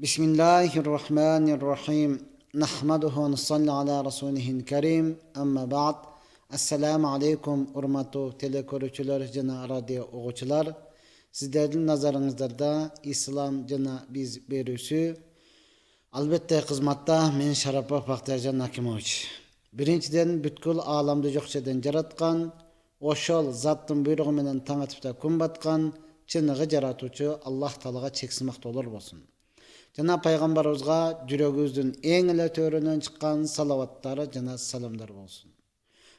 Bismillahirrahmanirrahim. Nahmaduhu ve nusalli ala rasulihil kerim. Amma ba'd. Assalamu alaikum urmatu teleko'ruvchilar jana radio o'quvchilar. Sizlarning nazaringizda islom jana biz beruvchi albatta xizmatda men Sharapa Paxtajon Nakimovich. Birinchidan butkul olamda yo'qchadan yaratgan, o'shol zatning buyrug'i bilan tang atibda kun batgan, chinig'i yaratuvchi Alloh taologa cheksiz maqtovlar bo'lsin. Cenab-ı Peygamberimizga yüreğimizden en ile töründen çıkan salavattları Cenab-ı Salamlar olsun.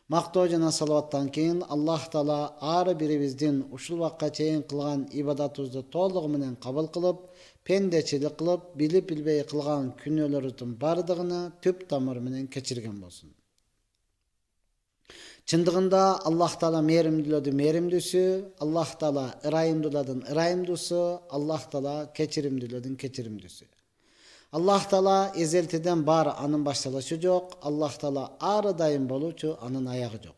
Maqto Cenab-ı Salavattan keyin Allah Taala arı birimizden uşul vaqqa çeyin kılgan ibadatımızı to'liq bilan qabul qilib, pendechilik qilib, bilib bilbey qilgan kunlarimizning bardığını tüp tamır bilan kechirgan bo'lsin. Çındığında Allah Taala merimdüsü, Allah Taala irayimdusu, Allah Taala kechirimdüsü. Allah Taala ezeltiden bar anın başlaşı yok, Allah Taala arı dayım boluçu anın ayağı yok.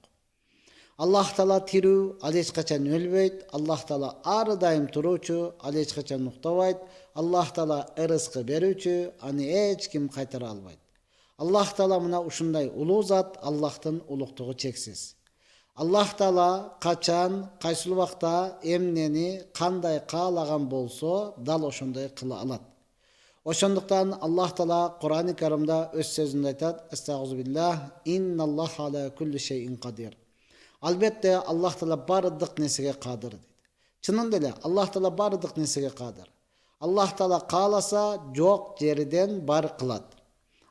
Allah Taala tiru, ali hiç kaçan ölbeyt, Allah Taala arı dayım turuçu, ali hiç kaçan nuqtavayt, Allah Taala rızkı berüçü, ani hiç kim qaytara albayt. Allah Taala mına uşunday ulu zat, Allah'tan uluqtuğu çeksiz. Allah Taala kaçan, qaysyl vaqta emneni qanday qalagan bolsa, dal oşunday qıla alat. Oşunduktan Allah Taala Kur'an-ı Kerim'de öz sözünde aytat: "Estağfirullah, innalloha ala kulli şeyin qadir." Albatta Allah Taala bardyk nesige qadir dedi. Çınında ele Allah Taala bardyk nesige qadir. Allah Taala qalasa joq jeriden bar qılat.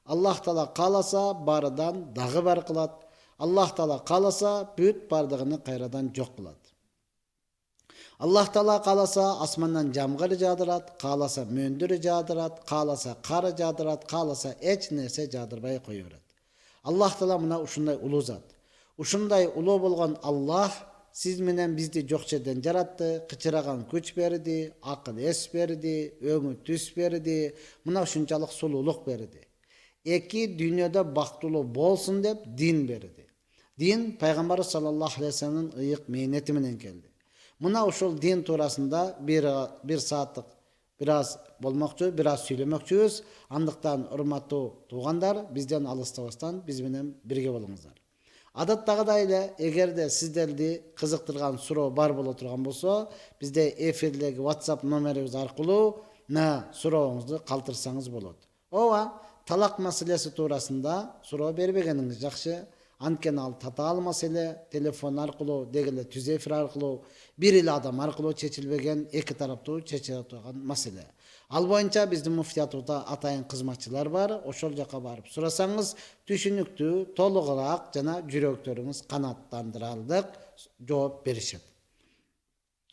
Allah Taala qalasa barıdan dağı bar qılat. Allah Taala qalasa büt bardığını qayradan joq qılat. Allah Taala qalasa asmandan jamg'ir jadırat, qalasa möndür jadırat, qalasa qar jadırat, qalasa hech narsa jadirbay qo'yaverat. Allah Taala mına uşunday ulu zat. Uşunday ulu bolgan Allah siz menen bizdi joqchadan jaratdı, qichiragan kuch berdi, aql es berdi, öngü tüs berdi, mına şunchalik sululuk berdi. Eki dünyada baxtulu bolsun dep din berdi. Din Peygamber sallallahu aleyhi ve sellem'in ıyık mehneti menen geldi. Mına uşul din turasında bir saatlik biraz bolmakçı, biraz söylemekçüyüz. Andıktan urmatlı tuğandar bizden alıstabastan biz menen birge bolыңыздар. Adattagıdayla egerde sizlerdi kızıktırgan suro bar bolo turgan bolsa, bizde efirlegi WhatsApp numarimiz arkulu suroğuңuzdu kaltırsanız bolot. Ova talak meselesi turasında suro berbegeniniz жақшы. Anken al tatal mesele telefon arkulu, degele tüzefir arkulu, bir il adam arkulu çeçilbegen iki tarafta çeçilatuğan mesele. Al boyunca bizden muftiyatuda atayın kızmatçılar var. Oşol jaka barıp surasanız düşünüktü, toluğurak jana jüröktörüңüz kanatlandıraldık, жооп berişet.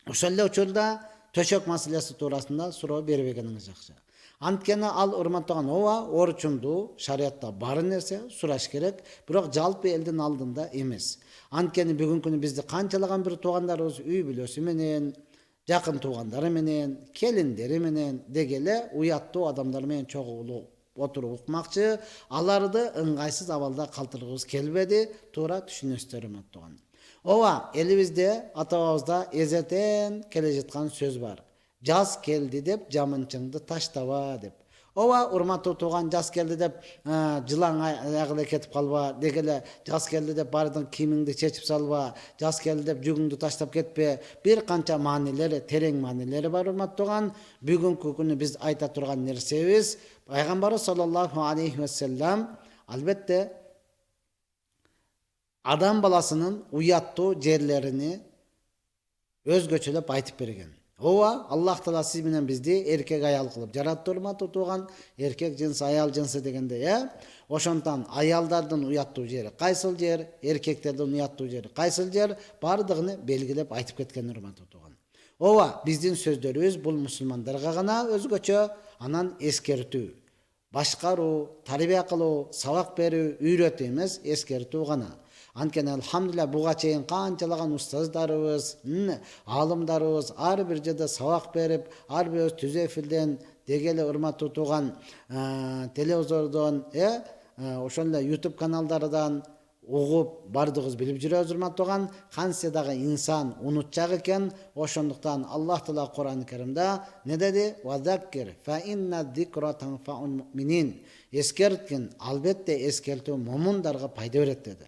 Oşolle uçurda töşök meselesi turasında suro berбегениңиz жақшы. Antkeni al urmatoğan ova orçundu şariatta barı nerse suraş gerek, biroq жалпы elden aldığında emes. Antkeni bugün günü bizde kançalagan bir tuğandarımız üy bilösü menen, jakın tuğandары menen, kelinderi menen degele uyatты adamlar menen çoğulu oturup ukmakçı, alardı ыңгайсыз avalda kaltırgız kelbedi, tuğra düşünöstörüm tuğan. Ova elibizde atababızda ezeten kele jetkan söz var. Jaz keldi dep jamınçыңды taştaba dep. Ova urmatı tuğan jaz keldi dep жылаң ayağıyla ketip kalba, degele jaz keldi dep bardın kiyimingdi çeçip salba, jaz keldi dep jugungdu taştap ketpe. Bir kança manileri, tereң manileri var urmatı tuğan. Bugünkü günü biz ayta turgan nersebиz, Peygamber sallallahu aleyhi ve sellem albatta adam balasının uyattığı yerlerini özgöçülep aytıp bergen. Ova Allah Taala siz bilen bizdi erkek ayal kılıp jarattı urmatı tuğan, erkek jinsi ayal jinsi degende ya. Oşondan ayallardan uyattığı jeri kaysıl jer, erkeklerden uyattığı jeri kaysıl jer bardığını belgilep aytıp ketken urmatı tuğan. Ova bizdin sözlerimiz bul musulmandarga gana özgöçö, anan eskertүү, başkaru, tarbiya kılуу, sabak berүү, üyrötүү emес, eskertүү gana. Anken elhamdülillah buğa çeyin kançalagan ustazlarımız, alımlarımız ar bir jada sabak berip, ar bir öz tüzefilden degele urmatı tuğan televizordan, oşonla YouTube kanallardan угуп бардыгыбыз билип жүрөбүз урматтаган, канча дагы инсан унутчак экен. Ошондуктан Аллах Таала Кур'ан-ы Каримде не деди? Вазаккир фа инна зикра танфаул муъминин. Эскерткин, албетте эскертүү момундарга пайда берет деди.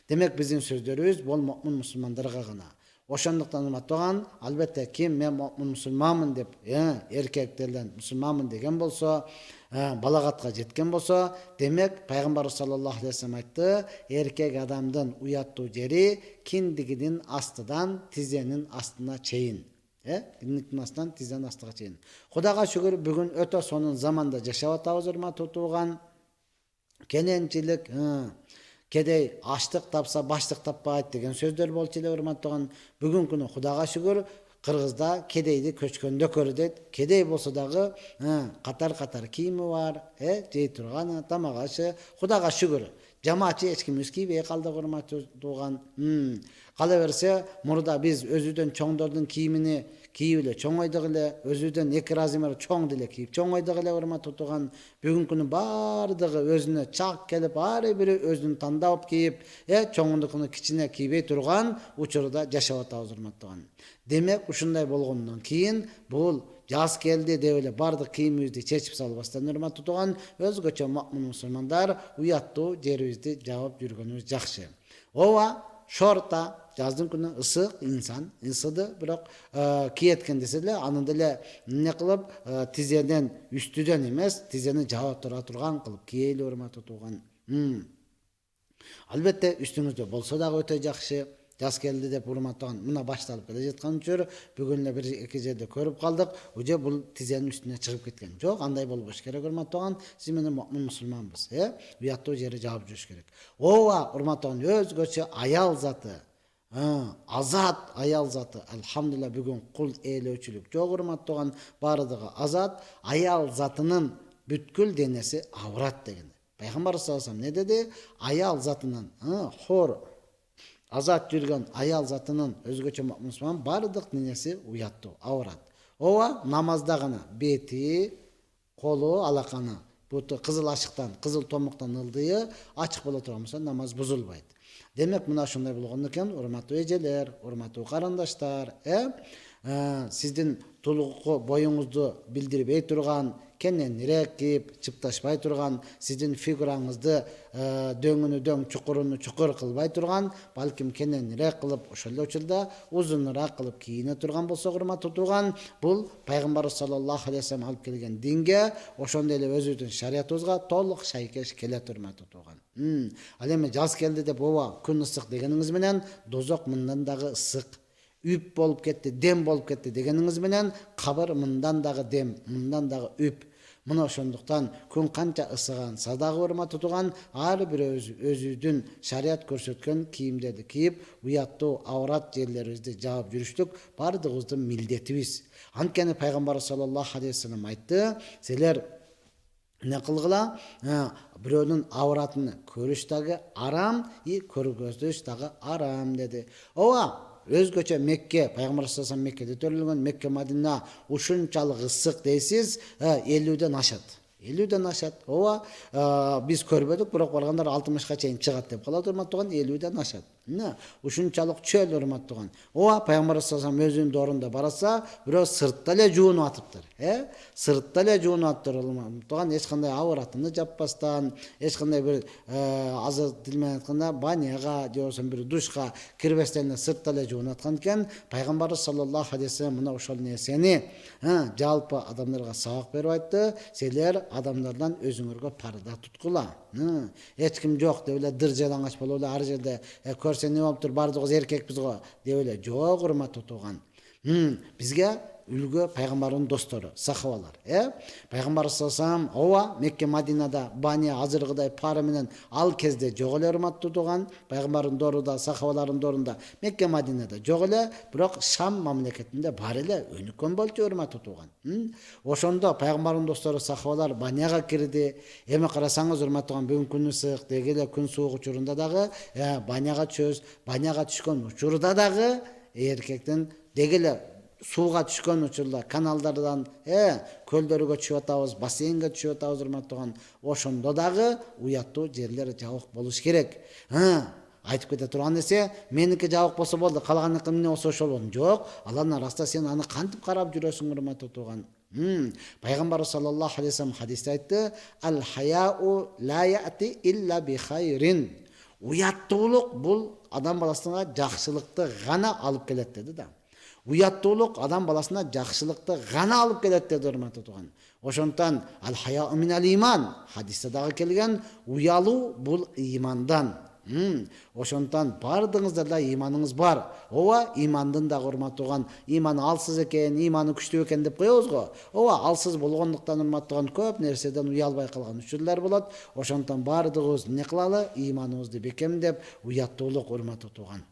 Демек биздин сөздөрүбүз бул муъмин мусулмандарга гана. Ошондуктан урматтаган, албетте ким мен муъмин мусулманмын деп, эркектерден мусулманмын деген болсо, балагатка жеткен болсо, демек пайгамбар саллаллаху алейхи вассалам айтты, эркек адамдын уяттуу жери киндигинин астыдан тизенин астына чейин. Киндигинин астынан тизенин астыга чейин. Кудайга шүгүр, бүгүн өтө сонун заманда жашап атабыз, урматтуу тууган. Кененчилик, кедей аштык тапса баштык таппайт деген сөздөр болчу эле, урматтаган. Бүгүн күнү Кудайга шүгүр, Кыргызда кедейди көчкөндө көрө дейт. Кедей болсо дагы катар кийими бар, жей турган тамак ашы. Кудайга шүгүр. Жамаатчы эч ким кийбей калды, урматтуу тууган. Кала берсе, мурда биз өзүдөн чоңдордун кийимини кийип эле чоңойдук эле, өзүдөн 2 размер чоң деле кийип чоңойдук эле, урматтуу тууган. Бүгүн күнү бардыгы өзүнө чак келип, ар бири өзүн тандап кийип, чоңундукуну кичине кийбей турган учурда жашап атабыз, урматтуу тууган. Демек, ушундай болгондон кийин бул жаз келди деп эле бардык кийимибизди чечип салбастан, урматтуу тууган, өзгөчө муъмин мусулмандар уяттуу жерибизди жаап жүргөнүбүз жакшы. Ооба, шорта жаздын күнү ысык, инсан ысыды, бирок кийеткен десе деле анын деле эмне кылып, тизенин үстүдөн эмес, тизени жаап тура турган кылып кийели, урматтуу тууган. Албетте үстүңүздө болсо дагы өтө жакшы. Жаз келди деп, урматтаган, мына башталып келе жаткан учур, бүгүн эле 1-2 жерде көрүп калдык, уже бул тизенин үстүнө чыгып кеткен. Жок, андай болбош керек, урматтаган. Сиз менен муъмин мусулманбыз, уяттуу жери жаап жүрүш керек. Ооба, урматтаган, өзгөчө аял заты, азат аял заты, алхамдулилла, бүгүн кул ээлөөчүлүк жок, урматтаган, бардыгы азат. Аял затынын бүткүл денеси аврат деген. Пайгамбар саллаллаху алейхи вассалам не деди? Аял затынын хор азат жүргөн аял затынын өзгөчө мусулман бардык денеси уяттуу, аврат. Ооба, намазда гана бети, колу, алаканы, буту кызыл ашыктан, кызыл томуктан ылдыйы ачык боло турган болсо намаз бузулбайт. Демек, мына ушундай болгондон кийин, урматтуу эжелер, урматтуу карындаштар, сиздин тулукку боюңузду билдирбей турган, кененирээк кийип, чыпташпай турган, сиздин фигураңызды дөңүнү дөң, чукуруну чукур кылбай турган, балким кененирээк кылып, ошол эле учурда узунураак кылып кийине турган болсо, урматтуу тууган, бул пайгамбар саллаллаху алейхи вассалам алып келген динге, ошондой эле өзүбүздүн шариятыбызга толук шайкеш келет, урматтуу тууган. Ал эми жаз келди деп, ооба, күн ысык дегениңиз менен дозок мындан дагы ысык, үп болуп кетти, дем болуп кетти дегениңиз менен кабыр мындан дагы дем, мындан дагы үп. Мына ошондуктан күн канча ысыган садагы, урматтуу тууган, ар бир өзүнүн шарият көрсөткөн кийимдерди кийип, уяттуу аврат жерлерибизди жаап жүрүштүк бардыгыбыздын милдетибиз. Анткени пайгамбар саллаллаху алейхи вассалам айтты, силер не кылгыла, бирөөнүн авратын көрүш дагы арам, көргөзүш дагы арам деди. Ооба, өзгөчө Мекке, пайгамбар саллаллаху алейхи вассалам Меккеде төрөлгөн, Мекке Мадина ушунчалык ысык дейсиз, 50ден ашат. 50ден ашат. Ооба, биз көрбөдүк, бирок баргандар 60ка чейин чыгат деп калат, урматтуу тууган, 50ден ашат. Ушунчалык чөл, урматтуу тууган. Ооба, пайгамбар саллаллаху алейхи вассалам өзүнүн орунда бараса, бирөө сыртта эле жуунуп атыптыр. Сыртта эле жуунуп атыптыр, урматтуу тууган, эч кандай авратыны жаппастан, эч кандай бир азыр тил менен айтканда баняга же болбосо бир душка кирбестен сыртта эле жуунуп аткан экен. Пайгамбар саллаллаху алейхи вассалам мына ошол нерсени жалпы адамдарга сабак берип айтты. Силер адамдардан өзүңөргө парда туткула. Эч ким жок деп эле дыр жалаңач болуп эле ар жерде көрсө эмне болуптур, бардыгыбыз эркекпиз го деп эле жок, урматтуу тууган. Бизге үлгү пайгамбардын достору, сахабалар. Пайгамбар саллаллаху алейхи вассалам ооба Мекке Мадинада бания азыркыдай пары менен ал кезде жок эле, урматтуу тууган. Пайгамбардын доруда, сахабалардын дорунда Мекке Мадинада жок эле, бирок Шам мамлекетинде бар эле, өнүккөн болчу, урматтуу тууган. Ошондо пайгамбардын достору, сахабалар баняга кирди. Эми карасаңыз, урматтуу тууган, бүгүн күн ысык, деги эле күн суук учурунда дагы баняга чөз, баняга түшкөн учурда дагы эркектин деги эле сууга түшкөн учурда каналдардан көлдөргө түшүп атабыз, бассейнге түшүп атабыз, урматтуу тууган. Ошондо дагы уяттуу жерлер жабык болуш керек. айтып кете турган нерсе меники жабык болсо болду, калганыкы эмне болсо ошол болду. Жок, Алланын арасында сен аны кантип карап жүрөсүң, урматтуу тууган. Пайгамбар саллаллаху алейхи вассалам хадисте айтты: "Ал хаяу ла яти илля би хайрин." Уяттуулук бул адам баласына жакшылыкты гана алып келет деди да. Уяттуулук адам баласына жакшылыкты гана алып келет деди, урматтуу тууган. Ошондон ал хаяу минал иман хадисте дагы келген, уялуу бул имандан. Ошондон бардыгыңызда да иманыңыз бар. Ооба, имандын да урматтууган, иманы алсыз экен, иманы күчтүү экен деп коебуз го. Ооба, алсыз болгондуктан урматтууган көп нерседен уялбай калган учурлар болот. Ошондон бардыгыбыз эмне кылалы? Иманыбызды бекемдеп, уяттуулук, урматтуу тууган.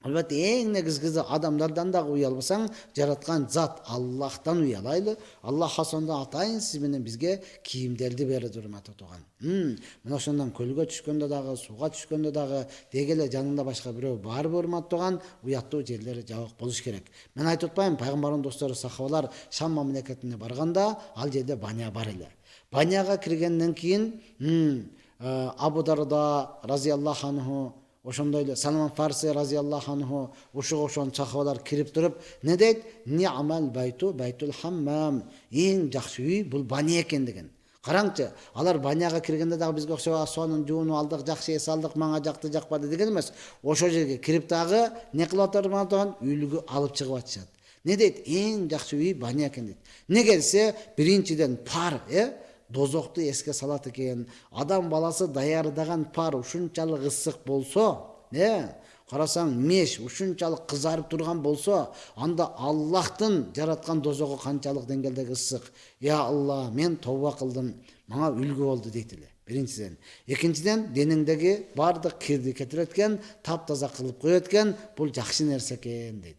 Албетте эң негизгиси адамдардан дагы уялбасаң, жараткан зат Аллахтан уялайлы. Аллах хасонда атайын сиз менен бизге кийимдерди берди, урматтуу тууган. Мына ошондон көлгө түшкөндө дагы, сууга түшкөндө дагы, деги эле жанында башка бирөө барбы, урматтуу тууган, уяттуу жерлери жабык болуш керек. Мен айтып атпаймынбы, пайгамбардын достору сахабалар Шам мамлекетине барганда, ал жерде баня бар эле. Баняга киргенден кийин Абу Дарда разияллаху анху, ошондой эле Салман Фарси разияллаху анху, ошон сахабалар кирип туруп не дейт? Ни'мал байту байтул хаммам. Эң жакшы үй бул баня экен деген. Караңчы, алар баняга киргенде дагы бизге окшоп суунун жууну алдык, жакшы эс алдык, мага жакты, жакпады деген эмес. Ошол жерге кирип дагы не кылып атышат? Үйлүгү алып чыгып атышат. Не дейт? Эң жакшы үй баня экен дейт. Неге десе, биринчиден пар, дозокту эске салат экен. Адам баласы даярдаган пар ушунчалык ысык болсо, карасаң меш ушунчалык кызарып турган болсо, анда Аллахтын жараткан дозогу канчалык деңгээлдеги ысык. Я Алла, мен тооба кылдым, мага үлгү болду дейт эле. Биринчиден. Экинчиден, денеңдеги бардык кирди кетирип эткен, таптаза кылып коет экен, бул жакшы нерсе экен дейт.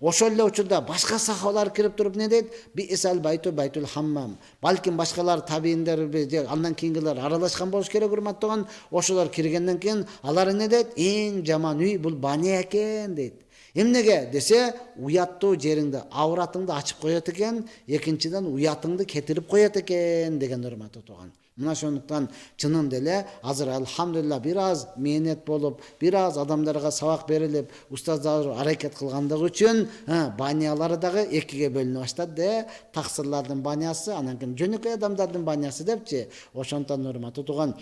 Ошол эле учурда башка сахабалар кирип туруп не дейт? Биисал байту байтул хаммам. Балким башкалар табииндер же андан кийинкилер аралашкан болуш керек, урматтууган. Ошолор киргенден кийин алар не дейт? Эң жаман үй бул баня экен дейт. Эмнеге десе, уяттуу жериңди, авратыңды ачып коет экен, экинчиден уятыңды кетирип коет экен деген, урматтуу тууган. Мына ошондуктан чынында эле азыр алхамдулилла бир аз мээнет болуп, бир аз адамдарга сабак берилип, устаздар аракет кылгандыгы үчүн банялары дагы экиге бөлүнө баштады. Таксырлардын банясы, анан кийин жөнөкөй адамдардын банясы депчи. Ошондон урматтуу тууган,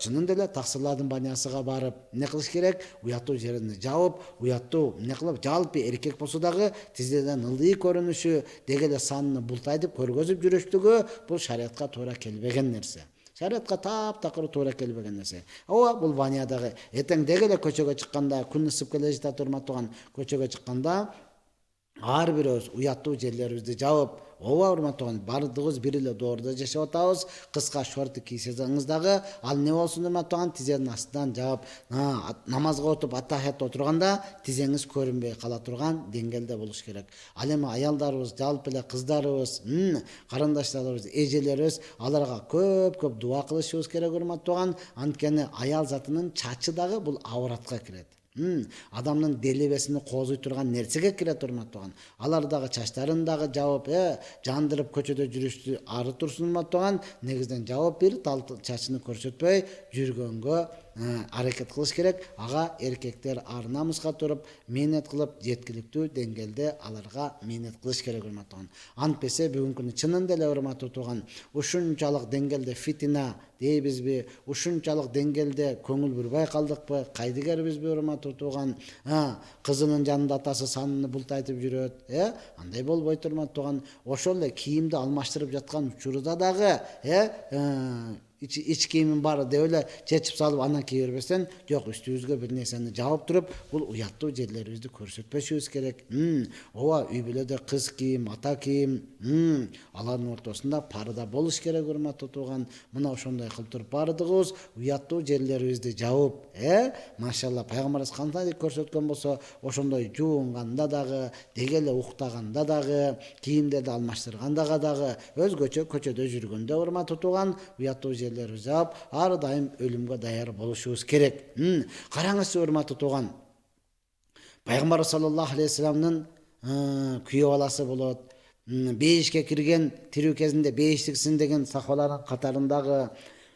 чынында эле таксырлардын банясыга барып не кылыш керек? Уяттуу жерин жаап, уяттуу не кылып, жалпы эркек болсо дагы тизеден ылдый көрүнүшү, деги эле санын бултайтып көргөзүп жүрүштүгү бул шариатка туура келбеген нерсе. Шариатка таптакыр туура келбеген нерсе. Ооба, бул банядагы этең деги эле көчөгө чыкканда, күн ысып келе жатат, урматтууган, көчөгө чыкканда ар бирөөбүз уяттуу жерлерибизди жаап, ооба урматтууган, бардыгыбыз бир эле доордо жашап атабыз. Кыска шорты кийсеңиз дагы ал не болсун, урматтууган, тизенин астынан жаап, намазга отуруп аттахиятта отурганда тизеңиз көрүнбөй кала турган деңгээлде болуш керек. Ал эми аялдарыбыз, жалпы эле кыздарыбыз, карындаштарыбыз, эжелерибиз аларга көп дуа кылышыбыз керек, урматтууган. Анткени аял затынын чачы дагы бул авратка кирет. Адамдын делебесини козуй турган нерсеге кирет, урматтууган. Алар дагы чачтарын дагы жаап, жандырып көчөдө жүрүштү ары турсун, урматтууган. Негизден жаап бир тал чачыны көрсөтпөй жүргөнгө аракет кылыш керек. Ага эркектер ар намыска туруп, мээнет кылып, жеткиликтүү деңгээлде аларга мээнет кылыш керек, урматтууган. Антпесе бүгүнкү күнү чынында эле, урматтуу тууган, ушунчалык деңгээлде фитина дейбизби, ушунчалык деңгээлде көңүл бурбай калдыкпы, кайдыгербизби, урматтуу тууган, кызынын жанында атасы санын бултайтып жүрөт, андай болбойт, урматтууган. Ошол эле кийимди алмаштырып жаткан учурда дагы, ич кийимин баары деп эле чечип салып анан кие бербестен, жок, үстүбүзгө бир нерсени жаап туруп, бул уяттуу жерлерибизди көрсөтпөшүбүз керек. Ооба, үй бүлөдө кыз кийим, ата кийим, алардын ортосунда парда болуш керек, урматтуу тууган. Мына ошондой кылып туруп бардыгыбыз уяттуу жерлерибизди жаап, машалла, пайгамбарыбыз кантип көрсөткөн болсо, ошондой жуунганда дагы, деги эле уктаганда дагы, кийимдерди алмаштырганда дагы, өзгөчө көчөдө жүргөндө, урматтуу тууган, уяттуу жерлерибизди жаап, ар дайым өлүмгө даяр болушубуз керек. Караңызчы, урматтуу тууган, пайгамбар саллаллаху алейхи вассаламдын күйөө баласы болот, бейишке кирген тирүү кезинде бейиштиксин деген сахабалардын катарындагы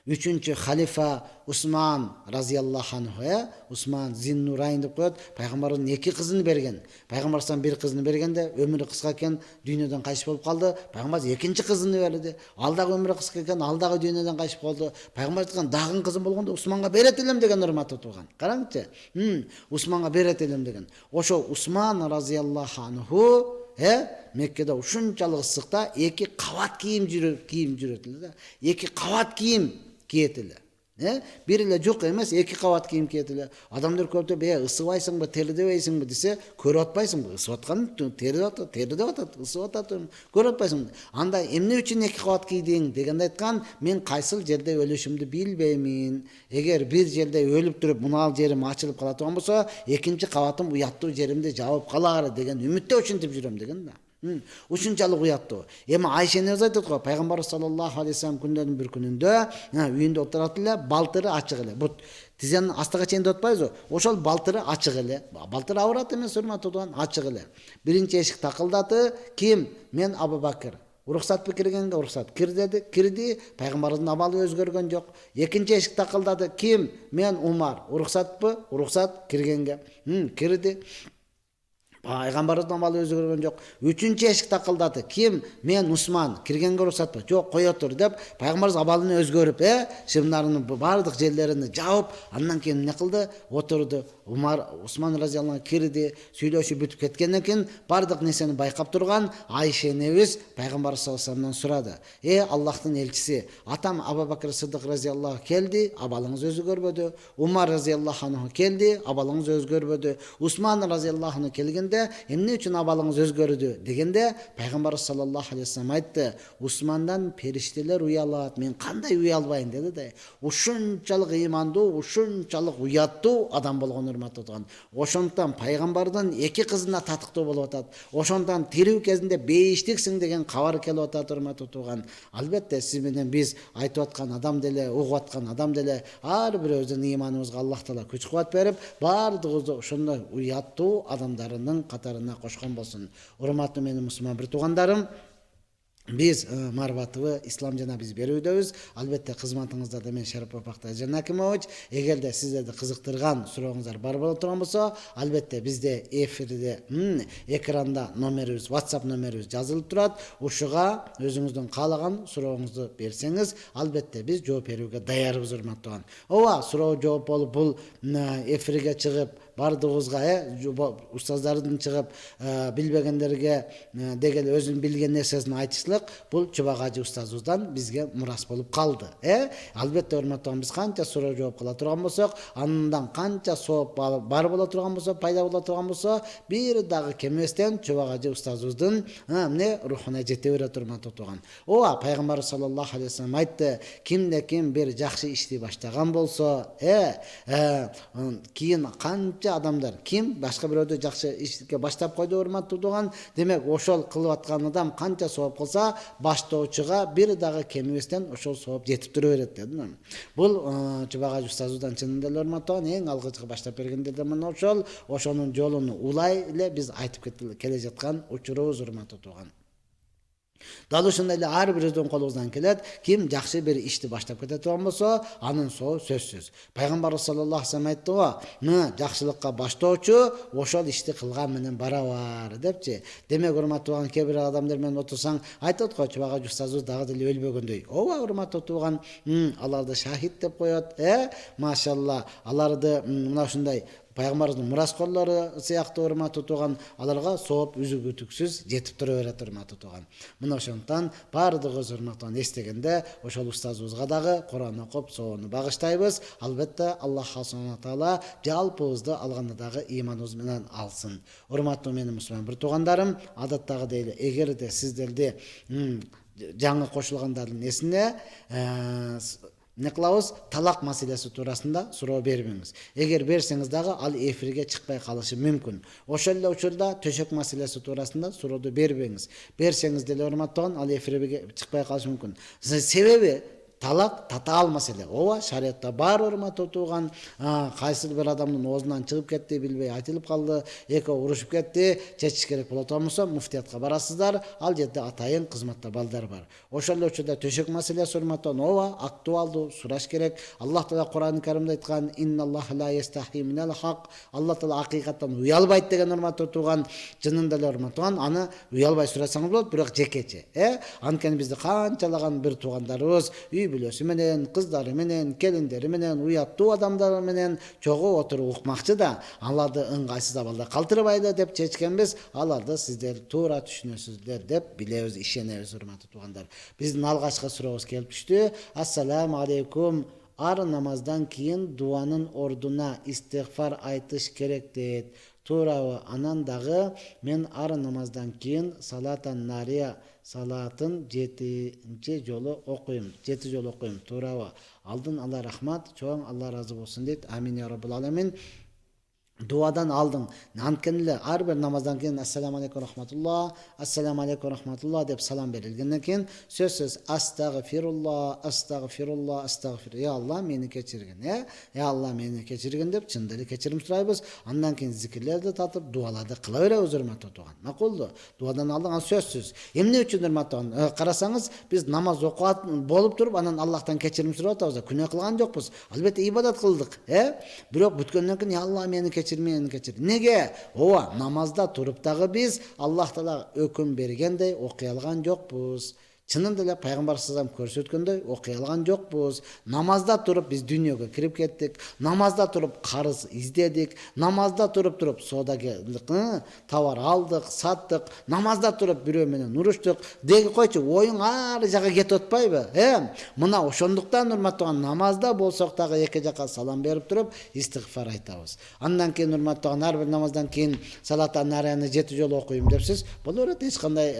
3-cü халифа Усман разияллаху анху, Усман Зин-Нурайн деп коет. Пайгамбардын 2 кызын берген. Пайгамбардан 1 кызын бергенде өмүрү кыска экен, дүйнөдөн кайчып болуп калды. Пайгамбар 2-нчи кызын берди. Алдагы өмүрү кыска экен, алдагы дүйнөдөн кайчып калды. Пайгамбар айткан, дагы кызым болгондо Усманга берет элем деген урматтуу тууган. Караңчы. Усманга берет элем деген. Ошо Усман разияллаху анху Меккеде ушунчалык ысыкта 2 кабат кийим жүрөт эле да. 2 кабат кийим кийет эле. Бир эле жок эмес, 2 кабат кийим кийет эле. Адамдар көптөп ысыбайсыңбы, тердебейсиңби десе, көрүп атпайсыңбы? Ысып аткан тердеп атат, ысып атат, көрүп атпайсыңбы? Анда эмне үчүн 2 кабат кийдиң дегенде айткан, мен кайсыл жерде өлүшүмдү билбеймин. Эгер бир жерде өлүп туруп, мунал жерим ачылып кала турган болсо, 2-нчи кабатым уяттуу жеримде жабып калар деген үмүттө ушинтип жүрөм деген да. Ушунчалык уяттуу. Эми Айшени өз айтат го, пайгамбар саллаллаху алейхи вассалам күндөрдүн бир күнүндө үйүндө отурат эле, балтыры ачык эле. Бут тизенин астыга чейин деп атпайбызбы? Ошол балтыры ачык эле. Балтыры авырат эмес, урматтуу тууган, ачык эле. Биринчи эшик такылдаты. Ким? Мен Абу Бакыр. Уруксатпы киргенге? Уруксат. Кир деди. Кирди. Пайгамбардын абалы өзгөргөн жок. Экинчи эшик такылдады. Ким? Мен Умар. Уруксатпы? Уруксат. Киргенге. Кирди. Пайгамбардын амалы өзгөргөн жок. 3-чү эшик такылдаты. Ким? Мен Усман. Киргенге уруксатпы? Жок, кое тур деп пайгамбарыбыз абалын өзгөрүп, шымдарынын бардык жерлерин жаап, андан кийин эмне кылды? Отурду. Усман разияллаху кирди, сүйлөшүп бүтүп кеткенден кийин бардык нерсени байкап турган Айша энебиз пайгамбар саллаллаху алейхи вассаламдан сурады. Аллахтын элчиси, атам Абу Бакыр Сыдык разияллаху келди, абалыңыз өзгөрбөдү. Умар разияллаху анху келди, абалыңыз өзгөрбөдү. Усман разияллаху анху келгенде эмне үчүн абалыңыз өзгөрдү дегенде пайгамбар саллаллаху алейхи вассалам айтты, Усмандан периштелер уялат, мен кандай уялбайын деди да. Ушунчалык ыймандуу, ушунчалык уяттуу адам болгон урматтуу тууган. Ошондон пайгамбардын 2 кызына татыктуу болуп атат. Ошондон тирүү кезинде бейиштиксиң деген кабар келип атат урматтуу тууган. Албетте сиз менен биз айтып аткан адам деле, угуп аткан адам деле ар бирөөбүздүн ыйманыбызга Аллах таала күч кубат берип, бардыгыбызды ошондой уяттуу адамдарынын катарына кошкон болсун. Урматтуу менин мусулман бир туугандарым, биз Марбатовы ислам жана биз берүүдөбүз. Албетте кызматыңыздарда мен Шарапов Бактай Жанакимович. Эгерде сиздерди кызыктырган сурооңуздар бар боло турган болсо, албетте бизде эфирде экранда номерибиз, WhatsApp номерибиз жазылып турат. Ушуга өзүңүздүн каалаган сурооңузду берсеңиз, албетте биз жооп берүүгө даярбыз урматтуу. Ооба, суроо жооп болуп бул эфирге чыгып бардыгыбызга устаздардын чыгып билбегендерге дегеле өзүнүн билген нерсесин айтышлык бул Чубак ажы устазыбыздан бизге мурас болуп калды. Албетте урматтуу, биз канча суроо жооп кыла турган болсок, андан канча сооп бар боло турган болсо, пайда боло турган болсо, бир дагы кеместен Чубак ажы устазыбыздын рухуна жете берет урматтуу тууган. Ооба, пайгамбар саллаллаху алейхи вассалам айтты, кимде ким бир жакшы ишти баштаган болсо, кийин канча адамдар, ким башка бирөөдө жакшы ишке баштап койду урматтуу тууган, демек ошол кылып аткан адам канча сооп кылса, баштоочуга бир дагы кемибестен ошол сооп жетип тура берет деди. Бул Чубак ажы устазыбыздан чынында эле урматтуу, эң алгычкы баштап бергенде да мына ошонун жолун улай эле биз айтып келе жаткан учурубуз урматтуу тууган. Дал ушундай эле ар бирөөбүздүн колубуздан келет, ким жакшы бир ишти баштап кете турган болсо, анын соо сөзсүз. Пайгамбар саллаллаху алейхи вассалам айтты го, жакшылыкка баштоочу ошол ишти кылган менен барабар депчи. Демек урматтуу кээ бир адамдар менен отурсаң, айтат го, Чубак ажы устазыбыз дагы деле өлбөгөндөй. Ооба, урматтуу тууган, аларды шахид деп коет, машалла, аларды мына ушундай пайгамбардын мураскорлору сыяктуу урматтуу тууган, аларга сооп үзүк-үтүксүз жетип тура берет урматтуу тууган. Мына ошондон бардыгыбыз урматтуу эстегенде ошол устазыбызга дагы Кур'ан окуп соону багыштайбыз. Албетте Аллах субхана таала жалпыбызды алганда дагы ыйманыбыз менен алсын. Урматтуу менин мусулман бир туугандарым, адаттагыдай эле эгерде сиздерди жаңы кошулгандардын эсине не кылабыз, талак маселеси туурасында суроо бербеңиз. Эгер берсеңиз дагы ал эфирге чыкпай калышы мүмкүн. Ошол эле учурда төшөк маселеси туурасында сурооду бербеңиз. Берсеңиз деле урматтуу, ал эфирге чыкпай калышы мүмкүн. Себеби талак татаал маселе. Ооба, шариатта бар урматтуу тууган, кайсы бир адамдын оозунан чыгып кетти, билбей айтылып калды, экөө урушуп кетти, чечиш керек болот болсо муфтиятка барасыздар, ал жерде атайын кызматта балдар бар. Ошол эле учурда төшөк маселеси урматтуу, ооба, актуалдуу, сураш керек. Аллах Таала Кур'ан-ы Каримде айткан: "Инналлаха ла ястахи минал хак", Аллах Таала акыйкаттан уялбайт деген урматтуу тууган, чынында эле урматтуу тууган, аны уялбай сурасаңыз болот, бирок жекече. Анткени бизде канчалаган бир туугандарыбыз үй бүлөсү менен, кыздары менен, келиндери менен, уяттуу адамдар менен чогуу отуруп укмакчы да, аларды ыңгайсыз абалда калтырбайлы деп чечкенбиз. Аларды сиздер туура түшүнөсүздөр деп билебиз, ишенебиз урматтуу туугандар. Биздин алгачкы сурообуз келип түштү. Ассаламу алейкум. Ар намаздан кийин дуанын ордуна истигфар айтыш керек дейт. Туурабы? Анан дагы мен ар намаздан кийин салатан нария салатын 7 жолу окуйм. 7 жолу окуйм. Туурабы? Алдын ала рахмат, чоң Алла разы болсун дейт. Амин я раббал аламин. Дуадан алдың. Анткени эле ар бир намаздан кийин ассаламу алейкум рахматулла, ассаламу алейкум рахматулла деп салам берилгенден кийин сөзсүз астагфирулла, астагфирулла, астагфир. Я Алла мени кечиргин, Я Алла мени кечиргин деп чындап эле кечирим сурайбыз. Андан кийин зикирлерди татып, дуаларды кыла беребиз урматтуу тууган. Макулду? Дуадан алдың сөзсүз. Эмне үчүн урматтуу тууган? Карасаңыз, биз намаз окуп болуп туруп, анан Аллахтан кечирим сурап атабыз, күнөө кылган жокпуз. Албетте ибадат кылдык, Бирок бүткөндөн кийин Я Алла мени кечир. Неге? Ооба, намазда туруп дагы биз Аллах Таала өкүм бергендей окуй алган жокпуз. Чынында эле пайгамбар саллаллаху алейхи вассалам көрсөткөндөй окуй алган жокпуз. Намазда туруп биз дүйнөгө кирип кеттик. Намазда туруп карыз издедик. Намазда туруп соодагерлик товар алдык, саттык. Намазда туруп бирөө менен уруштук. Деги койчу, оюң ар жака кетип атпайбы? Мына ошондуктан урматтуу намазда болсок дагы эки жака салам берип туруп истигфар айтабыз. Андан кийин урматтуу ар бир намаздан кийин салаттан нарияны 7 жолу окуйм депсиз. Бул өтө эч кандай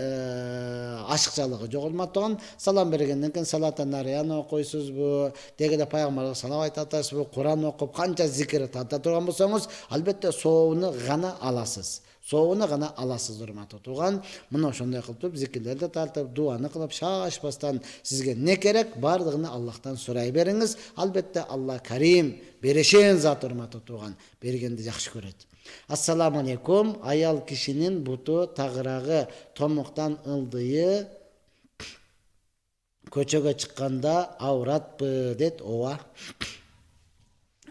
ашыкчалыгы жок. Урматтуу салам бергенден кийин салаттан нарияны окуйсузбу? Дегеле пайгамбарга салам айтып атасызбы? Кур'ан окуп канча зикир тарта турган болсоңуз, албетте соовуну гана аласыз. Соовуну гана аласыз урматтуу тууган. Мына ошондой кылып зикирлерди тартып, дуаны кылып шашпастан сизге не керек бардыгын Аллахтан сурай бериңиз. Албетте Алла Карим, берешен зат урматтуу тууган, бергенди жакшы көрөт. Ассаламу алейкум. Аял кишинин буту, тагырагы, томуктан ылдыйы көчөгө чыкканда ауратпы дейт. Ооба.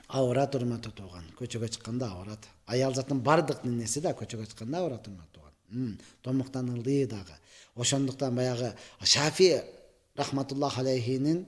Аурат урматтуу тууган. Көчөгө чыкканда аурат. Аял заттын бардык нерсеси да көчөгө чыкканда аурат урматтуу тууган. Томуктан ылдый дагы. Ошондуктан баягы Шафи рахматуллахи алейхинин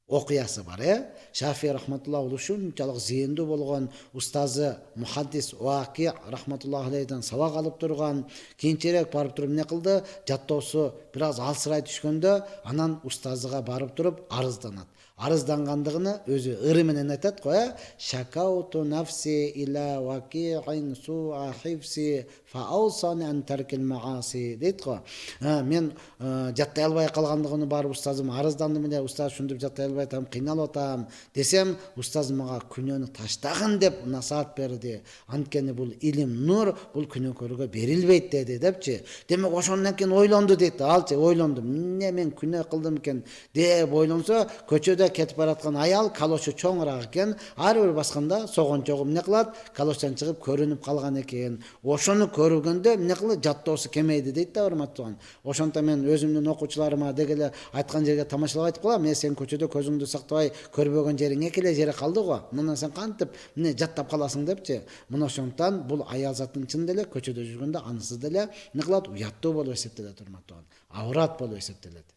окуясы бар, Шафи рахматуллахи ушунчалык зээндүү болгон устазы мухаддис Ваки рахматуллахи алейхиден сабак алып турган, кийинчерээк барып туруп эмне кылды? Жаттоосу бир аз алсырай түшкөндө, анан устазыга барып туруп арызданат. Арыздангандыгыны өзү ыры менен айтат го, шакауту нафси ила вакиин суа хифси фаусани ан таркил мааси дейт го. Мен жаттай албай калгандыгыны барып устазыма арыздандым эле, устаз ушинтип жаттай албай атам, кыйналып атам десем, устаз мага күнөөнү таштагын деп насаат берди. Анткени бул илим нур, бул күнөөкөргө берилбейт деди депчи. Демек ошондон кийин ойлонду дейт. Алчы ойлондум. Эмне мен күнөө кылдым экен деп ойлонсо, көчөдө кетип бараткан аял калошу чоңураак экен. Ар бир басканда согончогу эмне кылат? Калоштан чыгып көрүнүп калган экен. Ошону көргөндө эмне кылды? Жаттоосу кемейди дейт да урматтуу. Ошондо мен өзүмдүн окуучуларыма дегеле айткан жерге тамашалап айтып калам. Мен сен көчөдө көзүңдү сактабай көрбөгөн жериң эки эле жери калды го. Мына сен кантип эмне жаттап каласың депчи. Мына ошондуктан бул аял заттын чын деле көчөдө жүргөндө анысыз деле эмне кылат? Уяттуу болуп эсептелет урматтуу. Аврат болуп эсептелет.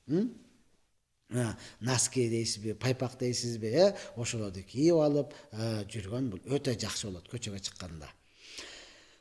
Наски дейсизби, пайпак дейсизби, ошолорду кийип алып жүргөн бул өтө жакшы болот көчөгө чыкканда.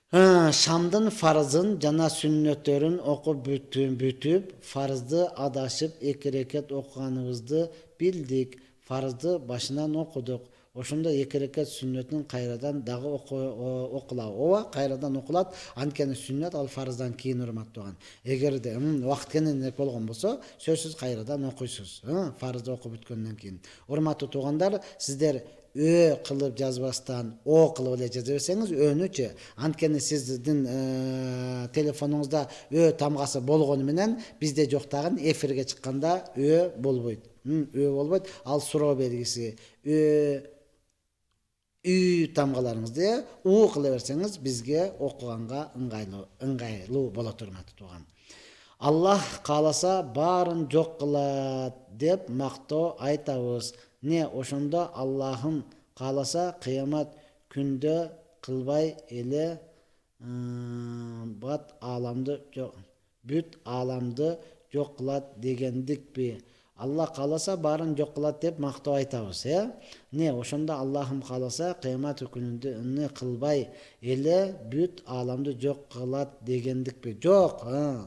Шамдын фарызын жана сүннөттөрүн окуп бүтүп, фарызды адашып 2 рекет окуганыбызды билдик. Фарызды башынан окудук. Ошондо 2 рекет сүннөтүн кайрадан дагы окулабы. Ооба, кайрадан окулат. Анткени сүннөт ал фарыздан кийин урматтуу. Эгерде убакыт кененирээк болгон болсо, сөзсүз кайрадан окуйсуз. Фарызды окуп бүткөндөн кийин. Урматтуу туугандар, сиздер кылып жазбастан кылып эле жаза берсеңиз, өнүчү. Анткени сиздин телефонуңузда тамгасы болгону менен бизде жок дагы эфирге чыкканда болбойт. Ö болбойт. Ал суроо белгиси. Үй тамгаларыңызды у кыла берсеңиз бизге окуганга ыңгайлуу болот урматтуу тууган. Аллах кааласа баарын жок кылат деп мактоо айтабыз. Не ошондо Аллахым кааласа кыямат күндө кылбай эле бүт ааламды жок кылат дегендикпи? Аллах кааласа баарын жок кылат деп мактоо айтабыз, Не ошондо Аллахым кааласа кыямат күнүндө кылбай эле бүт ааламды жок кылат дегендикпи? Жок,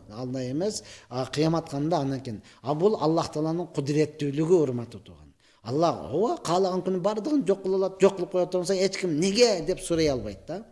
андай эмес. Кыямат канда анакин. Бул Аллах Тааланын кудуреттүүлүгү урматтуу тууган. Аллах каалаган күнү бардыгын жок кылат, жок кылып коет болсо эч ким неге деп сурай албайт да.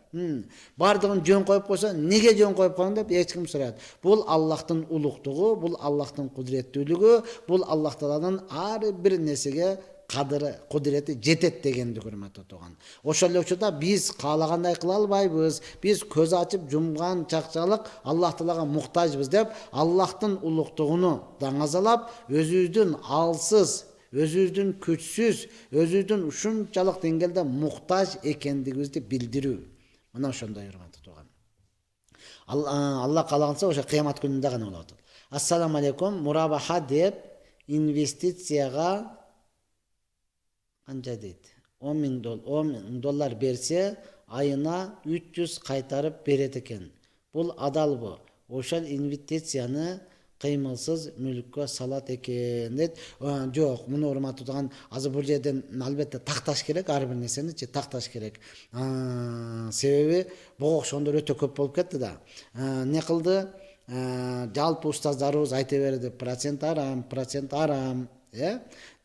Бардыгын жөн коюп койсо неге жөн коюп койдуң деп эч ким сурайт. Бул Аллахтын улуктугу, бул Аллахтын кудуреттүүлүгү, бул Аллах Тааланын ар бир нерсеге кадыры, кудурети жетет дегенди урматтуу тууган. Ошол эле учурда биз каалагандай кыла албайбыз. Биз көз ачып жумган чакчалык Аллах Таалага муктажбыз деп Аллахтын улуктугуну даңазалап, өзүбүздүн алсыз, өзүбүздүн күчсүз, өзүбүздүн ушунчалык деңгээлде муктаж экендигибизди билдирүү. Мына ошондой урматтуу тууган. Алла каалаганса ошо кыямат күнүндө гана болот. Ассаламу алейкум, мурабаха деп инвестицияга канча дейт? 10 000 доллар берсе, айына 300 кайтарып берет экен. Бул адалбы? Ошол инвестицияны кыймылсыз мүлккө салат экен дейт. Жок, муну урматтуу тууган, азыр бул жерден албетте такташ керек, ар бир нерсени такташ керек. Себеби буга окшогондор өтө көп болуп кетти да. Не кылды? Жалпы устаздарыбыз айта берди, процент арам,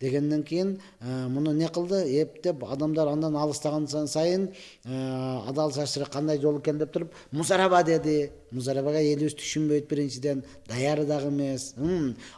дегенден кийин муну не кылды? Эптеп адамдар андан алыстаган сайын адал шашыры кандай жол экен деп туруп музараба деди. Музарабага элибиз түшүнбөйт биринчиден, даяры дагы эмес.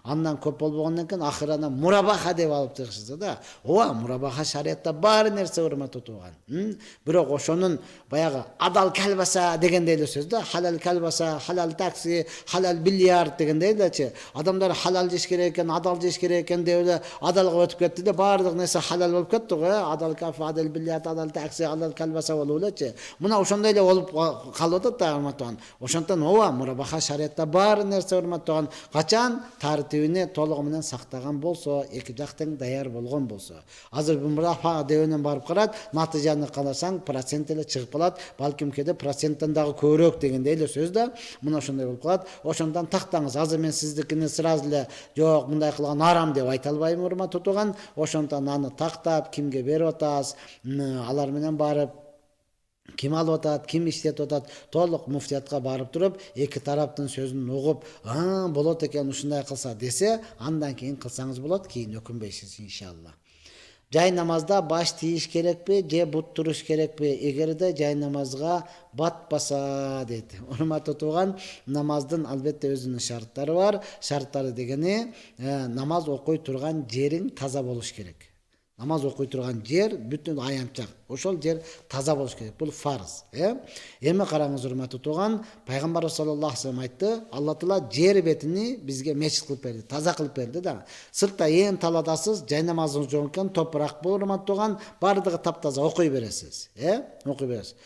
Андан көп болбогондон кийин акырына мурабаха деп алып чыгышты да. Мурабаха шариатта бар нерсе урматтуу тууган. Бирок ошонун баягы адал калбаса дегендей эле сөз да. Халал калбаса, халал такси, халал бильярд дегендей элечи. Адамдар халал жеш керек экен, адал жеш керек экен деп эле адалга өтүп кетти да, баардык нерсе халал болуп кетти го. Адал кафе, адал бильярд, адал такси, адал калбаса болуп элечи. Мына ошондой эле болуп калып атат да, урматтуу. Мурабаха шариатта бар нерсе урматтуу. Качан тартибине толугу менен сактаган болсо, эки жак тең даяр болгон болсо. Азыр бул мурабаха дебенен барып карат, натыйжаны карасаң процент эле чыгып калат, балким кеде проценттен дагы көбүрөөк дегендей эле сөз да. Мына ошондой болуп калат. Ошондон тактаңыз. Азыр мен сиздикини сразу эле жок, мындай кылган арам деп айта албайм урматтуу тууган. Ошондон аны тактап, кимге берип атасыз, алар менен барып ким алып атат, ким иштетип атат, толук муфтиятка барып туруп, эки тараптын сөзүн угуп, болот экен ушундай кылса десе, андан кийин кылсаңыз болот, кийин өкүнбөйсүз иншалла. Жай намазда баш тийиш керекпи, же бут туруш керекпи? Эгерде жай намазга батпаса дейт. Урматтуу тууган, намаздын албетте өзүнүн шарттары бар. Шарттары дегени, намаз окуй турган жериң таза болуш керек. Намаз окуй турган жер бүтүн аянтчак. Ошол жер таза болуш керек. Бул фарз. Эми караңыз урматтуу тууган, пайгамбарыбыз саллаллаху алейхи вассалам айтты, Алла Таала жер бетини бизге мечит кылып берди, таза кылып берди да. Сыртта ээн таладасыз, жай намазыңыз жок экен, топурак бул урматтуу тууган, бардыгы таптаза окуй бересиз. Окуй бересиз.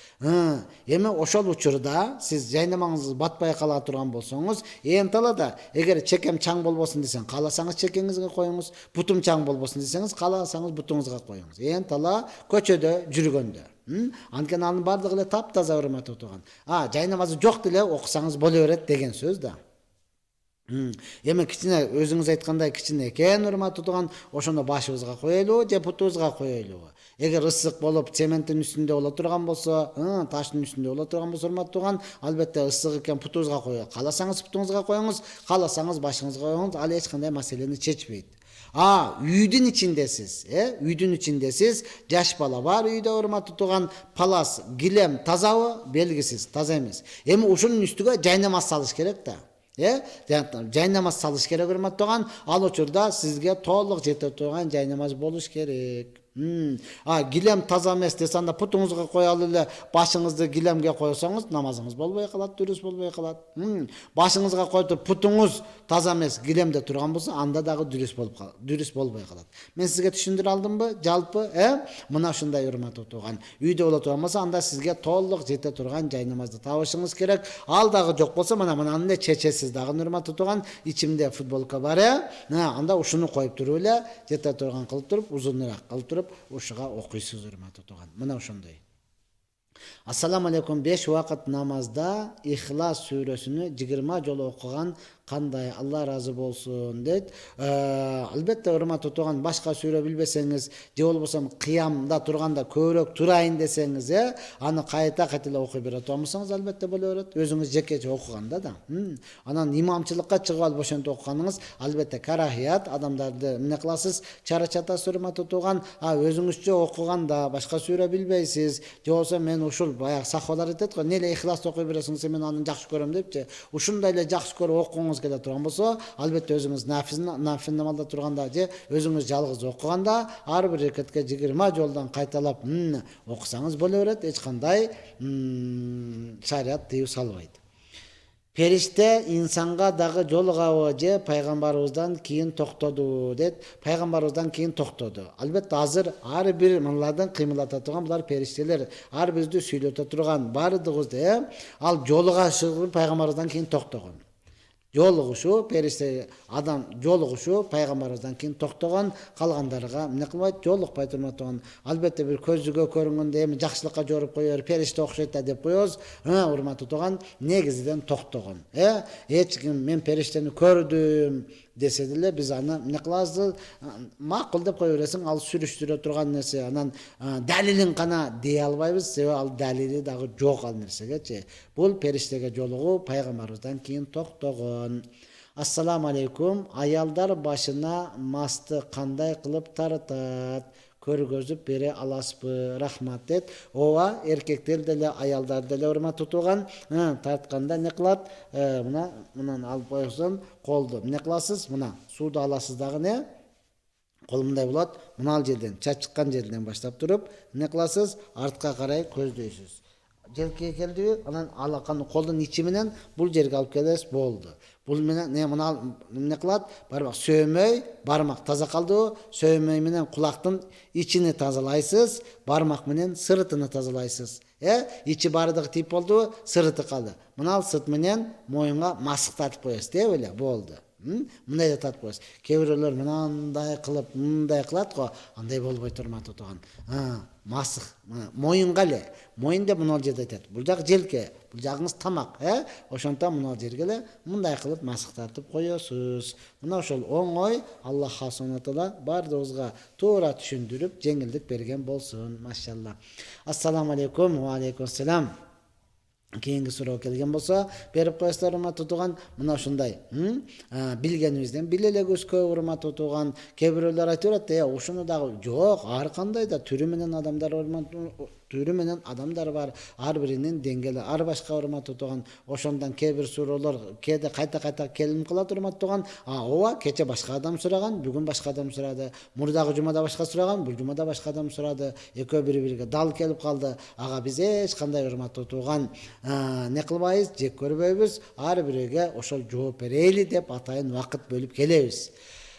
Эми ошол учурда сиз жай намазыңыз батпай кала турган болсоңуз, ээн талада эгер чекем чаң болбосун десең, кааласаңыз чекеңизге коюңуз, бутум чаң болбосун десеңиз, кааласаңыз бутуңузга коюңуз. Ээн тала көчөдө жүргөндө. Анткени анын бардыгы эле таптаза урматтуу тууган. Жай намазы жок деле окусаңыз боло берет деген сөз да. Эми кичине өзүңүз айткандай кичине экен урматтуу тууган, ошону башыбызга коелу же бутубузга коелу. Эгер ысык болуп цементтин үстүндө боло турган болсо, таштын үстүндө боло турган болсо урматтуу тууган, албетте ысык экен бутубузга коелу. Кааласаңыз бутуңузга коюңуз, кааласаңыз башыңызга коюңуз, ал эч кандай маселени чечпейт. Үйдүн ичиндесиз, үйдүн ичиндесиз, жаш бала бар үйдө урматтуу тууган, палас, килем тазабы? Белгисиз, таза эмес. Эми ушунун үстүгө жай намаз салыш керек да. Жай намаз салыш керек урматтуу тууган, ал учурда сизге толук жете турган жай намаз болуш керек. Gilem таза эмес десе анда путуңузга коялы эле башыңызды гилемге койсоңуз намазыңыз болбой калат, дұрыс болбой калат. Башыңызга коюп путуңуз таза эмес гилемде турган болсо анда дагы дұрыс болбой калат. Мен сизге түшүндүрө алдымбы? Жалпы, мына ушундай урматтуу тууган. Үйдө боло турган болсо анда сизге толук жете турган жай намазды табышыңыз керек. Ал дагы жок болсо мынаны эле чечесиз дагы урматтуу тууган. Ичимде футболка бар, анда ушуну коюп туруп эле жете турган кылып туруп, узунураак кылып туруп ушуга окуйсуз урматтуу тууган. Мына ошондой. Ассаламу алейкум. 5 вакыт намазда Ихлас сүрөсүнү 20 жолу окуган кандай? Алла разы болсун дейт. Албетте урматтуу тууган, башка сүрө билбесеңиз, же болбосо кыямда турганда көбүрөөк турайын десеңиз, аны кайта эле окуй бере турсаңыз албетте боло берет. Өзүңүз жекече окуганда да. Анан имамчылыкка чыгып алып ошентип окуганыңыз албетте карахият, адамдарды эмне кыласыз? Чарачатасыз урматтуу тууган. Өзүңүзчө окуганда башка сүрө билбейсиз, же болбосо мен ушул баягы сахабалар айтат го, "Неле Ихлас окуй бересиң, мен аны жакшы көрөм" депчи. Ушундай эле жакшы көрүп окугуңуз келе турган болсо, албетте өзүңүз нафил намазда турганда же өзүңүз жалгыз окуганда ар бир рекетке 20 жолдан кайталап окусаңыз боло берет. Эч кандай шарият тыюу салбайт. Периште инсанга дагы жолугабы же пайгамбарыбыздан кийин токтоду дейт. Пайгамбарыбыздан кийин токтоду. Албетте азыр ар бир мыналардан кыймылдата турган булар периштелер, ар бирди сүйлөтө турган баардыгыбызды, ал жолугушу пайгамбарыбыздан кийин токтогон. Жолугушу периште адам жолугушу пайгамбарыбыздан кийин токтогон, калгандарга эмне кылбайт? Жолукпай турматган. Албетте бир көзүгө көрүнгөндө эми жакшылыкка жоруп коёр, периште окшойт да деп коебуз. Урматтуу тууган, негизиден токтогон. Эч ким мен периштени көрдүм десе деле биз аны эмне кылабыз? Макул деп кое бересиң, ал сүрүштүрө турган нерсе. Анан далилин гана дей албайбыз, себеби ал далили дагы жок ал нерсегечи. Бул периштеге жолугуу пайгамбарыбыздан кийин токтогон. Ассаламу алейкум. Аялдар башына масты кандай кылып тартат? Көргөзүп бере аласызбы? Рахмат дейт. Ооба, эркектер деле, аялдар деле урматтуу тууган, тартканда эмне кылат? Мынаны алып койсоң, колду эмне кыласыз? Мына сууду аласыз дагы, кол мындай болот. Мына жерден, чачыккан жерден баштап туруп, эмне кыласыз? Артка карай көздөйсүз. Желке келдиби? Анан алаканы колдун ичи менен бул жерге алып келесиз, болду. Бул менен эмне кылат? Бармак сөөмөй, бармак таза калдыбы? Сөөмөй менен кулактын ичини тазалайсыз, бармак менен сыртыны тазалайсыз. Ичи бардыгы тип болду, сырты калды. Мына сырт менен моюнга масык тартып коесуз, деп эле, болду. Мындай да тартып коесуз. Кээ бирөөлөр мындай кылып, мындай кылат го, андай болбой турматтуу тууган. Масык, моюнга эле. Моюн деп мына жерде айтат. Бул жак желке, бул жагыңыз тамак, ошондон мына жерге эле мындай кылып масык тартып коесуз. Мына ошол оңой, Аллах субхана ва таала бардыгыбызга туура түшүндүрүп, жеңилдик берген болсун, машалла. Ассаламу алейкум. Ва алейкум ассалам. Кийинки суроо келген болсо, берип коесуздар урматтуу тууган. Мына ушундай. Билгенибизден биле эле көзкө урматтуу тууган. Кээ бирөөлөр айтып берет, ушуну дагы жок, ар кандай да түрү менен адамдар түрү менен адамдар бар. Ар биринин деңгээли ар башка урматтуу тууган. Ошондон кээ бир суроолор кээде кайта келип калат урматтуу тууган. Ооба, кече башка адам сураган, бүгүн башка адам сурады. Мурдагы жумада башка сураган, бул жумада башка адам сурады. Экөө бири-бирге дал келип калды. Ага биз эч кандай урматтуу тууган не кылбайбыз, жек көрбөйбүз. Ар бирөөгө ошол жооп берели деп атайын вакыт бөлүп келебиз.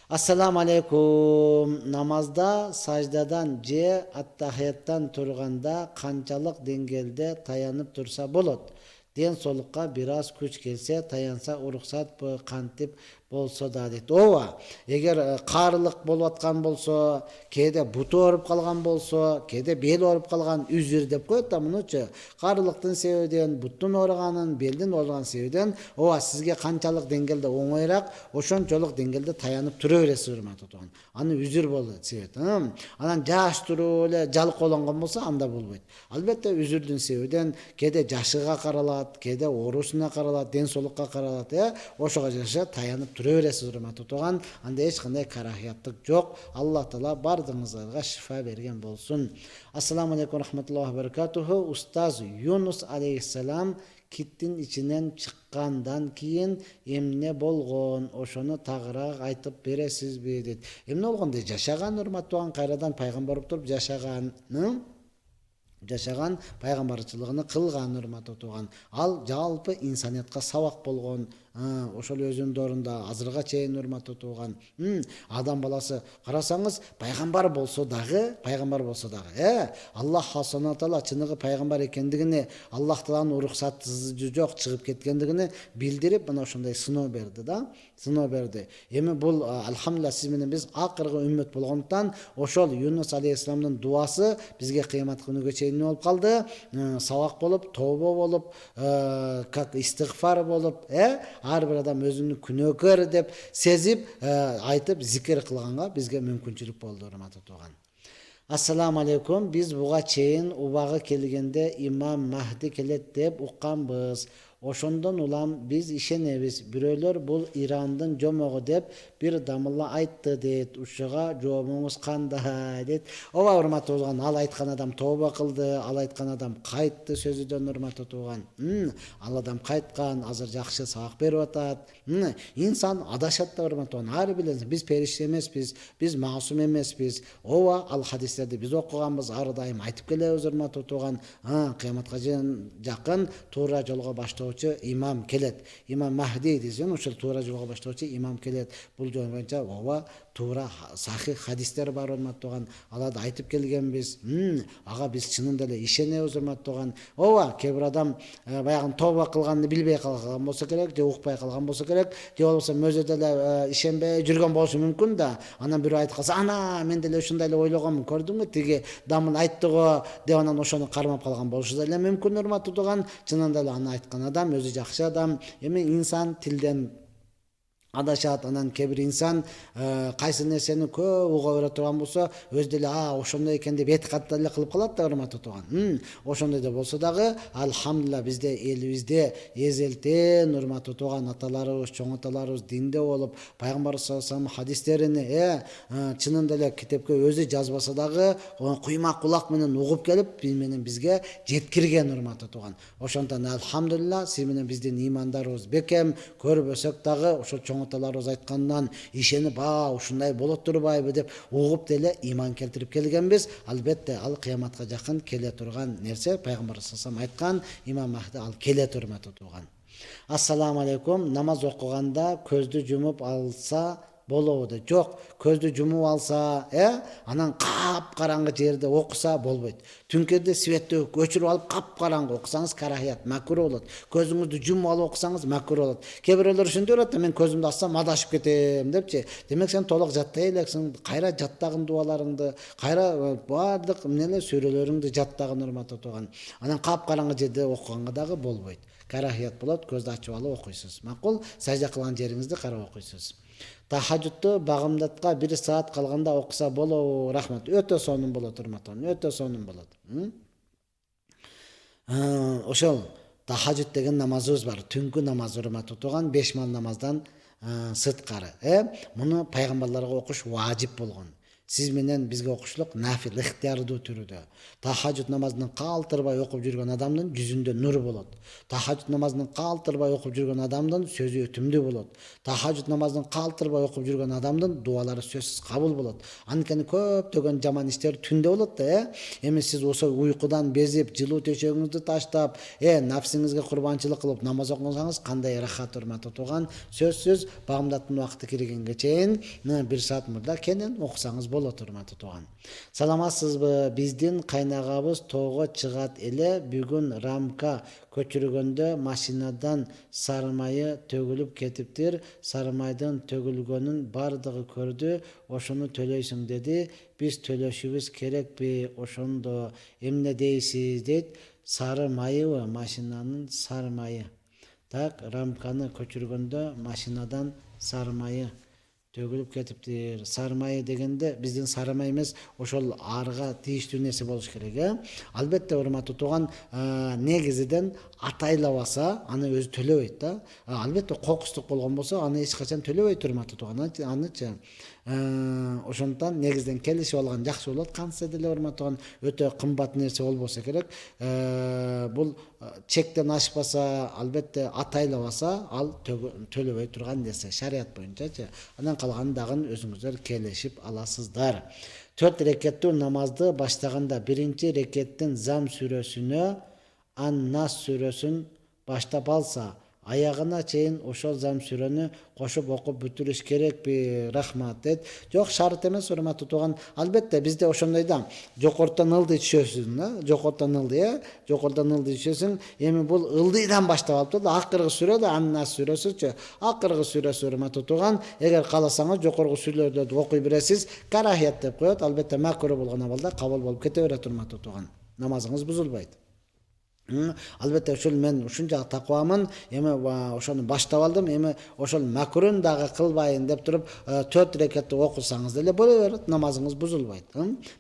Ассаламу алейкум. Намазда саждадан же аттахияттан турганда канчалык деңгээлде таянып турса болот? Ден соолукка бир аз күч келсе, таянса уруксатпы, кантип болсо да дейт. Ооба, эгер каарылык болуп аткан болсо, кээде буту ооруп калган болсо, кээде бел ооруп калган, үзүр деп коет да мунучу. Каарылыктын себебинен, буттун ооруганын, белдин ооруган себебинен, ооба сизге канчалык деңгээлде оңойраак, ошончолук деңгээлде таянып тура бересиз урматтуу тууган. Аны үзүр болот себеп. Анан жаш туруп эле жалкоолонгон болсо анда болбойт. Албетте үзүрдүн себебинен кээде жашыга каралат, кээде оорусуна каралат, ден соолукка каралат, ошого жараша таянып тура бересиз урматтуу тууган. Анда эч кандай карахияттык жок. Алла таала бардыгыңызга шифа берген болсун. Ассаламу алейкум рахматуллахи ва баракатуху. Устаз Юнус алейхиссалам киттин ичинен чыккандан кийин эмне болгон, ошону тагыраак айтып бересизби дейт. Эмне болгон дейт? Жашаган, урматтуу, кайрадан пайгамбар болуп туруп жашаган, пайгамбарчылыгын кылган, урматтуу туган. Ал жалпы инсаниятка сабак болгон, ошол өзүнүн орунда азырга чейин, урматтуу туган. Адам баласы карасаңыз пайгамбар болсо дагы, Аллах субхана таала чыныгы пайгамбар экендигине, Аллах тааланын уруксаты жок чыгып кеткендигине билдирип, мына ошондой сыноо берди сыноо берди. Эми бул алхамдулилlah сиз менен биз акыркы үммөт болгондуктан ошол Юнус алейхисаламдын дуасы бизге кыямат күнүгө чейин эмне болуп калды? Сабак болуп, тооба болуп, как истигфар болуп, ар бир адам өзүнүн күнөөкөр деп сезип, айтып зикир кылганга бизге мүмкүнчүлүк болду, урматтуу туган. Ассаламу алейкум. Биз буга чейин убагы келгенде имам Махди келет деп укканбыз. Ошондон улам биз ишенебиз. Бирөөлөр бул Ирандын жомогу деп бир дамыла айтты дейт. Ушуга жообуңуз кандай дейт. Ооба, урматтуу туган, ал айткан адам тооба кылды, ал айткан адам кайтты сөзүдөн, урматтуу туган. Ал адам кайткан, азыр жакшы сабак берип атат. Инсан адашат да, урматтуу туган. Ар билесиз, биз периште эмеспиз, биз маасум эмеспиз. Ооба, ал хадистерди биз окуганбыз, ар дайым айтып келебиз, урматтуу туган. Кыяматка жакын туура жолго баштоо имам келет. Имам Махди десең, ошол туура жолго баштоочу имам келет. Бул жол боюнча ооба туура сахих хадистер бар, урматтуу туган. Аларды айтып келгенбиз. Ага биз чынында эле ишенебиз, урматтуу туган. Ооба, кээ бир адам баягы тооба кылганды билбей калган болсо керек, же укпай калган болсо керек, же болбосо мөзөдө эле ишенбей жүргөн болушу мүмкүн да. Анан бирөө айтып калса, ана мен деле ушундай эле ойлогонмун, көрдүңбү, тиги дамын айтты го деп анан ошону кармап калган болушу деле мүмкүн, урматтуу туган. Чынында эле аны айткан адам өзү жакшы адам. Эми инсан тилден адашат, анан кээ бир инсан кайсы нерсени көп уга бере турган болсо, өз деле ошондой экен деп этикат эле кылып калат да, урматтуу туган. Ошондой да болсо дагы алхамдулилlah бизде элибизде эзелтен, урматтуу туган, аталарыбыз, чоң аталарыбыз динде болуп, пайгамбар саллаллаху алейхи вассалам хадистерини чынында эле китепке өзү жазбаса дагы куймак кулак менен угуп келип бизге жеткирген, урматтуу туган. Ошондон алхамдулилlah сиз менен биздин имандарыбыз бекем, көрбөсөк дагы ошо чоң аталарыбыз айткандан ишенип, ушундай болот турбайбы деп угуп деле иман келтирип келгенбиз. Албетте ал кыяматка жакын келе турган нерсе, пайгамбар саллаллаху алейхи вассалам айткан, имам Махди ал келе турматтуу туган. Ассаламу алейкум. Намаз окуганда көздү жумуп алса болобу? Жок, көздү жумуп алса, анан кап-караңгы жерде окуса болбойт. Түнкүдө светти өчүрүп алып кап-караңгы окусаңыз карахият, макруh болот. Көзүңүздү жумуп алып окусаңыз макруh болот. Кээ бирөөлөр ушинтип берет да, мен көзүмдү ачсам адашып кетем депчи. Демек сен толук жаттай элексиң, кайра жаттагын дуаларыңды, кайра баардык эмнелер сүрөлөрүңдү жаттагын, урматтуу туган. Анан кап-караңгы жерде окуганга дагы болбойт. Карахият болот, көздү ачып алып окуйсуз. Макул, сажда кылган жериңизди карап окуйсуз. Тахажжудту багымдатка 1 саат калганда окуса болобу? Рахмат. Өтө сонун болот, урматтуу, өтө сонун болот. Ошол тахажжуд деген намазыбыз бар. Түнкү намаз, урматтуу туган, 5 мал намаздан сырткары. Муну пайгамбарларга окуш важип болгон. Сиз менен бизге окушлук нафил, ыктыярдуу түрүдө. Тахажжуд намазын калтырбай окуп жүргөн адамдын жүзүндө нур болот. Тахажжуд намазын калтырбай окуп жүргөн адамдын сөзү өтүмдүү болот. Тахажжуд намазын калтырбай окуп жүргөн адамдын дуалары сөзсүз кабыл болот. Анткени көптөгөн жаман иштер түндө болот да, Эми сиз ошо уйкудан безип, жылуу төшөгүңүздү таштап, нафсиңизге курбанчылык кылып намаз окусаңыз кандай рахат, урматтуу туган. Сөзсүз багымдаттын убакыты киргенге чейин 1 саат мурда кенен окусаңыз болот, урматтуу туган. Саламатсызбы? Биздин кайнагабыз тоого чыгат эле, бүгүн рамка көчүргөндө машинадан сарымайы төгүлүп кетиптир. Сарымайдын төгүлгөнүн бардыгы көрдү. Ошону төлөйсүң деди. Биз төлөшүбүз керекпи? Ошондо эмне дейсиз дейт. Сары майыбы? Машинанын сары майы. Так, рамканы көчүргөндө машинадан сары майы төгүлүп кетиптир. Сары майы дегенде биздин сары май эмес, ошол арга тийиштүү нерсе болуш керек, Албетте, урматтуу туган, негизиден атайлабаса, аны өзү төлөбөйт да. Албетте, кокустук болгон болсо, аны эч качан төлөбөйт, урматтуу туган. Анычы Ошондон негизден келишип алган жакшы болот. Кантсе деле урматтаган өтө кымбат нерсе болбосо керек. Бул чектен ашпаса, албетте атайлабаса, ал төлөбөй турган нерсе шарият боюнчачы. Андан калганын дагы өзүңүздөр келишип аласыздар. 4 рекеттүү намазды баштаганда биринчи рекеттин Зам сүрөсүнө Ан-Нас сүрөсүн баштап алса, аягына чейин ошол Зам сүрөнү кошуп окуп бүтүрүш керекпи? Рахмат дейт. Жок, шарт эмес, урматтуу тууган. Албетте бизде ошондой да жокорудон ылдый түшөсүң, жокорудон ылдый түшөсүң. Эми бул ылдыйдан баштап алыптыр да, акыркы сүрө да Ан-Нас сүрөсүчү. Акыркы сүрөсү, урматтуу тууган. Эгер кааласаңыз жокорку сүрөлөрдү окуй бересиз. Карахият деп коет. Албетте макруh болгон абалда кабыл болуп кете берет, урматтуу тууган. Намазыңыз бузулбайт. Албетте ошол мен ушунча такыбамын, эми ошону баштап алдым, эми ошол макрун дагы кылбайын деп туруп 4 рекетти окусаңыз деле боло берет, намазыңыз бузулбайт.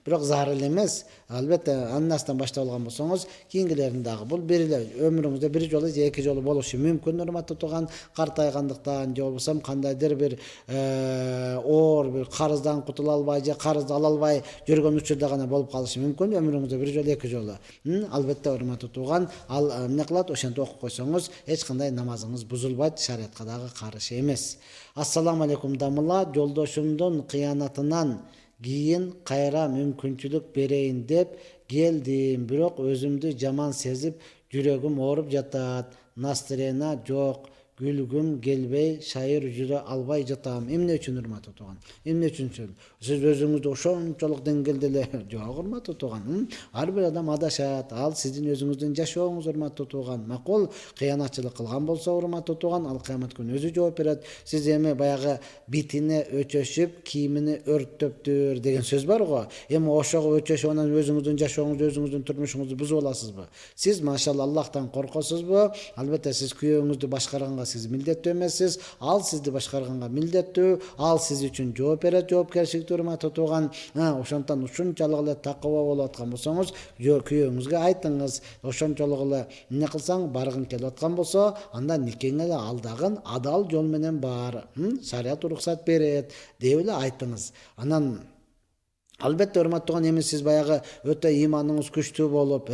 Бирок зарыл эмес. Албетте Ан-Настан баштап алган болсоңуз, кийинкилерин дагы бул бир эле өмүрүңүздө бир жолу же эки жолу болушу мүмкүн, урматтуу тууган. Картайгандыктан же болбосо кандайдыр бир оор бир карыздан кутула албай же карызды ала албай жүргөн учурда гана болуп калышы мүмкүн, өмүрүңүздө бир жолу эки жолу. Албетте урматтуу тууган, ал эмне кылат, ошентип окуп койсоңуз эч кандай намазыңыз бузулбайт, шариятка дагы каршы эмес. Ассаламу алейкум дамыла, жолдошумдун кыянатынан кийин кайра мүмкүнчүлүк берейин деп келдим, бирок өзүмдү жаман сезип, жүрөгүм ооруп жатат. Настроена жок, күлгүм келбей, шайыр жүрө албай жатам. Эмне үчүн, урматтуу тууган? Эмне үчүн? Сиз өзүңүздү ошончолук деңгээлде эле жок, урматтуу тууган. Ар бир адам адашат. Ал сиздин өзүңүздүн жашооңуз, урматтуу тууган. Макул кыянатчылык кылган болсо, урматтуу тууган, ал кыямат күнү өзү жооп берет. Сиз эми баягы битине өчөшүп, кийимини өрттөптүр деген сөз бар го. Эми ошого өчөшүп анан өзүңүздүн жашооңузду, өзүңүздүн турмушуңузду бузуп аласызбы? Сиз машалла Аллахтан коркосузбу? Албетте сиз күйөөңүздү башкарганга сиз милдеттүү эмессиз, ал сизди башкарганга милдеттүү, ал сиз үчүн жооп берет, жоопкерчиликтүү, урматтуу тууган. Ошондон ушунчалык эле такыба болуп аткан болсоңуз, күйөөңүзгө айтыңыз, ошончолук эле эмне кылсаң баргың келип аткан болсо, анда никеңе эле алдагын адал жол менен бар. Шарият уруксат берет деп эле айтыңыз. Анан албетте урматтуу тууган, эми сиз баягы өтө иманыңыз күчтүү болуп,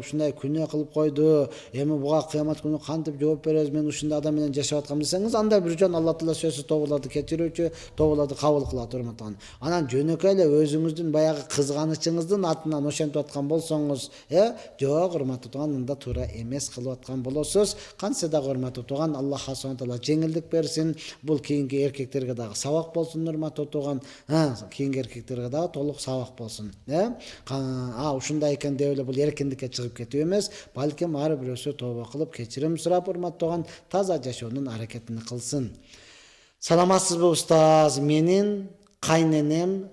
ушундай күнөө кылып койду. Эми буга кыямат күнү кантип жооп беребиз? Мен ушундай адам менен жашап аткам десеңиз, анда бир жөн Алла Таала сөзсүз тобуларды кечирүүчү, тобуларды кабыл кылат, урматтуу тууган. Анан жөнөкөй эле өзүңүздүн баягы кызганычыңыздын атынан ошентип аткан болсоңуз, жок, урматтуу тууган, анда туура эмес кылып аткан болосуз. Кантсе дагы, урматтуу тууган, Аллах субхана таала жеңилдик берсин. Бул кийинки эркектерге дагы сабак болсун, урматтуу тууган. Кийинки эркектерге дагы толук сабак болсун. Ушундай экен деп эле бул эркиндикке чыгып кетүү эмес, балким ар бирөөсү тооба кылып кечирим сурап, урматтуу тууган, таза жашоонун аракетин кылсын. Саламатсызбы устаз? Менин кайненем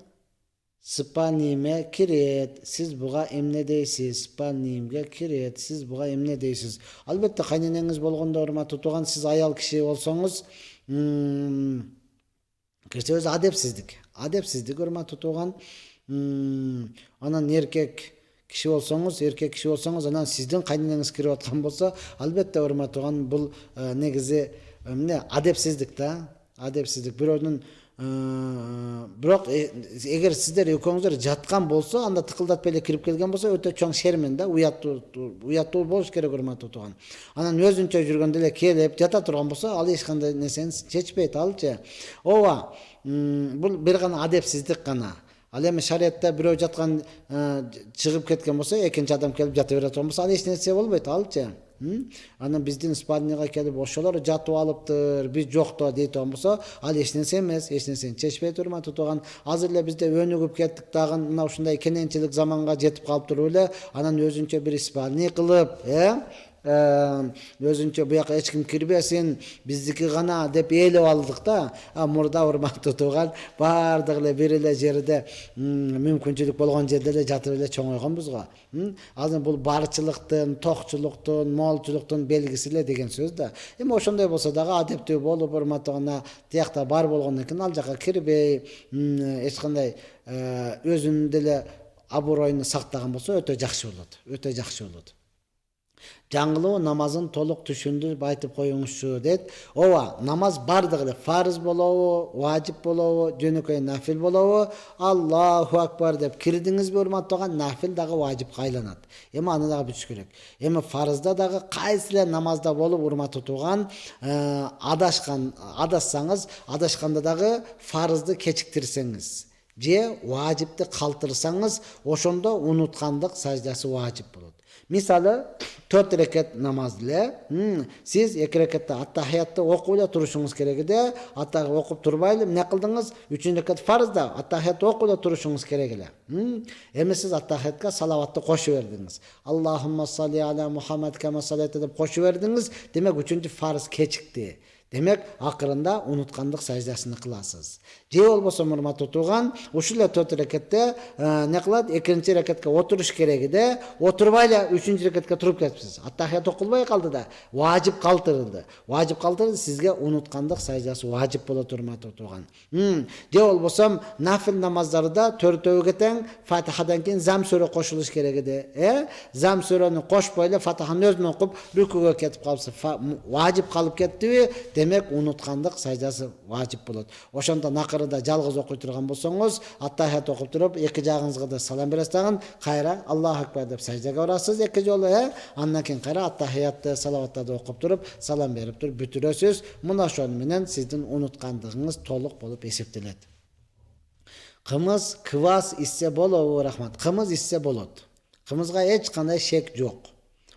спальниме кирет. Сиз буга эмне дейсиз? Спальнимге кирет. Сиз буга эмне дейсиз? Албетте кайненеңиз болгондо, урматтуу тууган, сиз аял киши болсоңуз, кирсе өзү адепсиздик, урматтуу тууган. Анан эркек киши болсоңуз, анан сиздин кайненеңиз кирип аткан болсо, албетте, урматтуу тууган, бул негизи эмне? Адепсиздик да, адепсиздик. Бирөөнүн бирок эгер сиздер экөөңүздөр жаткан болсо, анда тыкылдатпай эле кирип келген болсо, өтө чоң шермен да, уяттуу болуш керек, урматтуу тууган. Анан өзүнчө жүргөндө эле келип жата турган болсо, ал эч кандай нерсени чечпейт, алчы. Ооба, бул бир гана адепсиздик гана. Ал эми шариятта бирөө жаткан чыгып кеткен болсо, экинчи адам келип жата бере турган болсо, ал эч нерсе болбойт, алчы. Анан биздин спальняга келип ошолор жатып алыптыр, биз жокто дейт болсо, ал эч нерсе эмес, эч нерсени чечпейт, урматтуу тууган. Азыр эле бизде өнүгүп кеттик дагы, мына ушундай кененчилик заманга жетип калыптыр эле, анан өзүнчө бир спальня кылып, өзүнчө буяка эч ким кирбесин, биздики гана деп ээлеп алдык да. Мурда, урматтуу тууган, бардык эле бир эле жерде мүмкүнчүлүк болгон жерде эле жатып эле чоңойгонбуз го. Азыр бул барчылыктын, токчулуктун, молчулуктун белгиси эле деген сөз да. Эми ошондой болсо дагы адептүү болуп, урматтуу тууган, тиякта бар болгондон кийин ал жака кирбей, эч кандай өзүнүн деле абыройун сактаган болсо, өтө жакшы болот. Жаңылуу намазын толук түшүндүрүп айтып коюңузчу дейт. Ооба, намаз бардыгы эле фарыз болобу, важип болобу, жөнөкөй нафил болобу, Аллаху акбар деп кирдиңизби урматтаган, нафил дагы важипка айланат. Эми аны дагы бүтүш керек. Эми фарызда дагы кайсы эле намазда болуп урматтуу туган, адассаңыз, адашканда дагы фарызды кечиктирсеңиз же важипти калтырсаңыз, ошондо унуткандык саждасы важип болот. Мисалы 4 рекет намаз эле. Сиз 2 рекетте аттахиятты окуп эле турушуңуз керек эде. Аттахият окуп турбай эле эмне кылдыңыз? 3 рекет фарызда аттахиятты окуп эле турушуңуз керек эле. Эми сиз аттахиятка салаватты кошуп бердиңиз. Аллахумма салли аля Мухаммад кама саллайта деп кошуп бердиңиз. Демек 3-чү фарыз кечикти. Демек акырында унуткандык саждасын кыласыз. Же болбосо урматтуу туган, ушул эле 4 рекетте не кылат? 2-чи рекетке отуруш керек эде. Отурбай эле 3-чү рекетке туруп кетипсиз. Аттахият окулбай калды да, важип калтырылды. Важип калтырды, сизге унуткандык саждасы важип болот урматтуу туган. Же болбосо нафил намаздарда 4-төөгө тең Фатихадан кийин зам сүрө кошулуш керек эде. Зам сүрөнү кошпой эле Фатиханы өзүнөн окуп рүкүгө кетип калса, важип калып кеттиби? Демек унуткандык саждасы важип болот. Ошондо акырында жалгыз окуй турган болсоңуз, аттахият окуп туруп, эки жагыңызга да салам бересиз дагы, кайра Аллаху акбар деп саждага барасыз эки жолу, андан кийин кайра аттахиятты, салаваттарды окуп туруп, салам берип туруп бүтүрөсүз. Мына ошону менен сиздин унуткандыгыңыз толук болуп эсептелет. Кымыз, квас иссе болобу? Рахмат. Кымыз иссе болот. Кымызга эч кандай шек жок.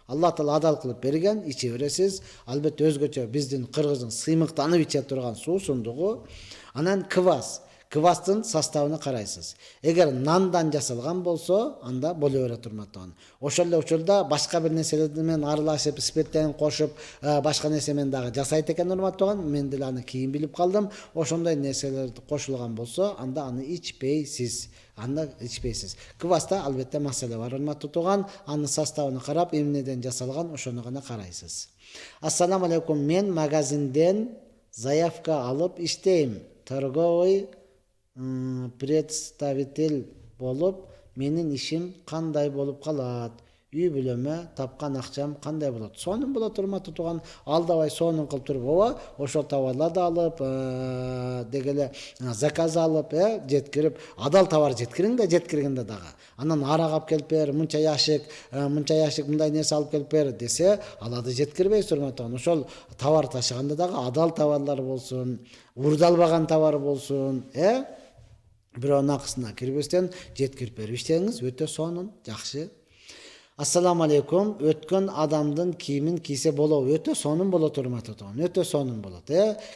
Аллах Таала адал кылып берген, иче бересиз. Албетте өзгөчө биздин кыргыздын сыймыктанып иче турган суусундугу. Анан квас. Квастын составына карайсыз. Эгер нандан жасалган болсо, анда боло берет урматтаган. Ошол эле учурда башка бир нерселер менен аралашып, спирттен кошуп, башка нерсе менен дагы жасайт экен урматтаган. Мен деле аны кийин билип калдым. Ошондой нерселер кошулган болсо, анда аны ичпейсиз. Кваста албетте маселе бар урматтуу туган. Анын составына карап, эмнеден жасалган, ошону гана карайсыз. Ассаламу алейкум. Мен магазинден заявка алып иштейм. Торговый представитель болуп, менин ишим кандай болуп калат? Үй бүлөмө тапкан акчам кандай болот? Сонун болот урматтуу туган. Алдабай сонун кылып туруп, ооба, ошол товарларды алып, дегеле заказ алып, жеткирип, адал товар жеткиргенде дагы. Анан арак алып келип бер, мынча яшик, мындай нерсе алып келип бер десе, аларды жеткирбейсиз урматтуу туган. Ошол товар ташыганда дагы адал товарлар болсун, урдалбаган товар болсун, бирөөнүн акысына кирбестен жеткирип берип иштеңиз, өтө сонун, жакшы. Ассаламу алейкум. Өткөн адамдын кийимин кийсе болобу? Өтө сонун болот урматтуу туган. Өтө сонун болот,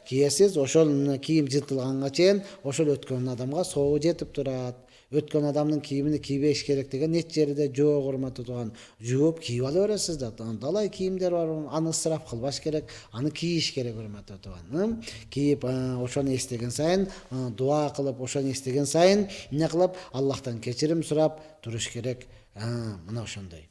Кийесиз, ошол кийим жыртылганга чейин ошол өткөн адамга соогу жетип турат. Өткөн адамдын кийимини кийбеш керек деген эч жерде жок урматтуу туган. Жууп кийип ала бересиз да. Далай кийимдер бар, аны ысырап кылбаш керек, аны кийиш керек урматтуу туган. Кийип ошону эстеген сайын, дуа кылып, ошону эстеген сайын эмне кылып, Аллахтан кечирим сурап туруш керек. Мына ошондой.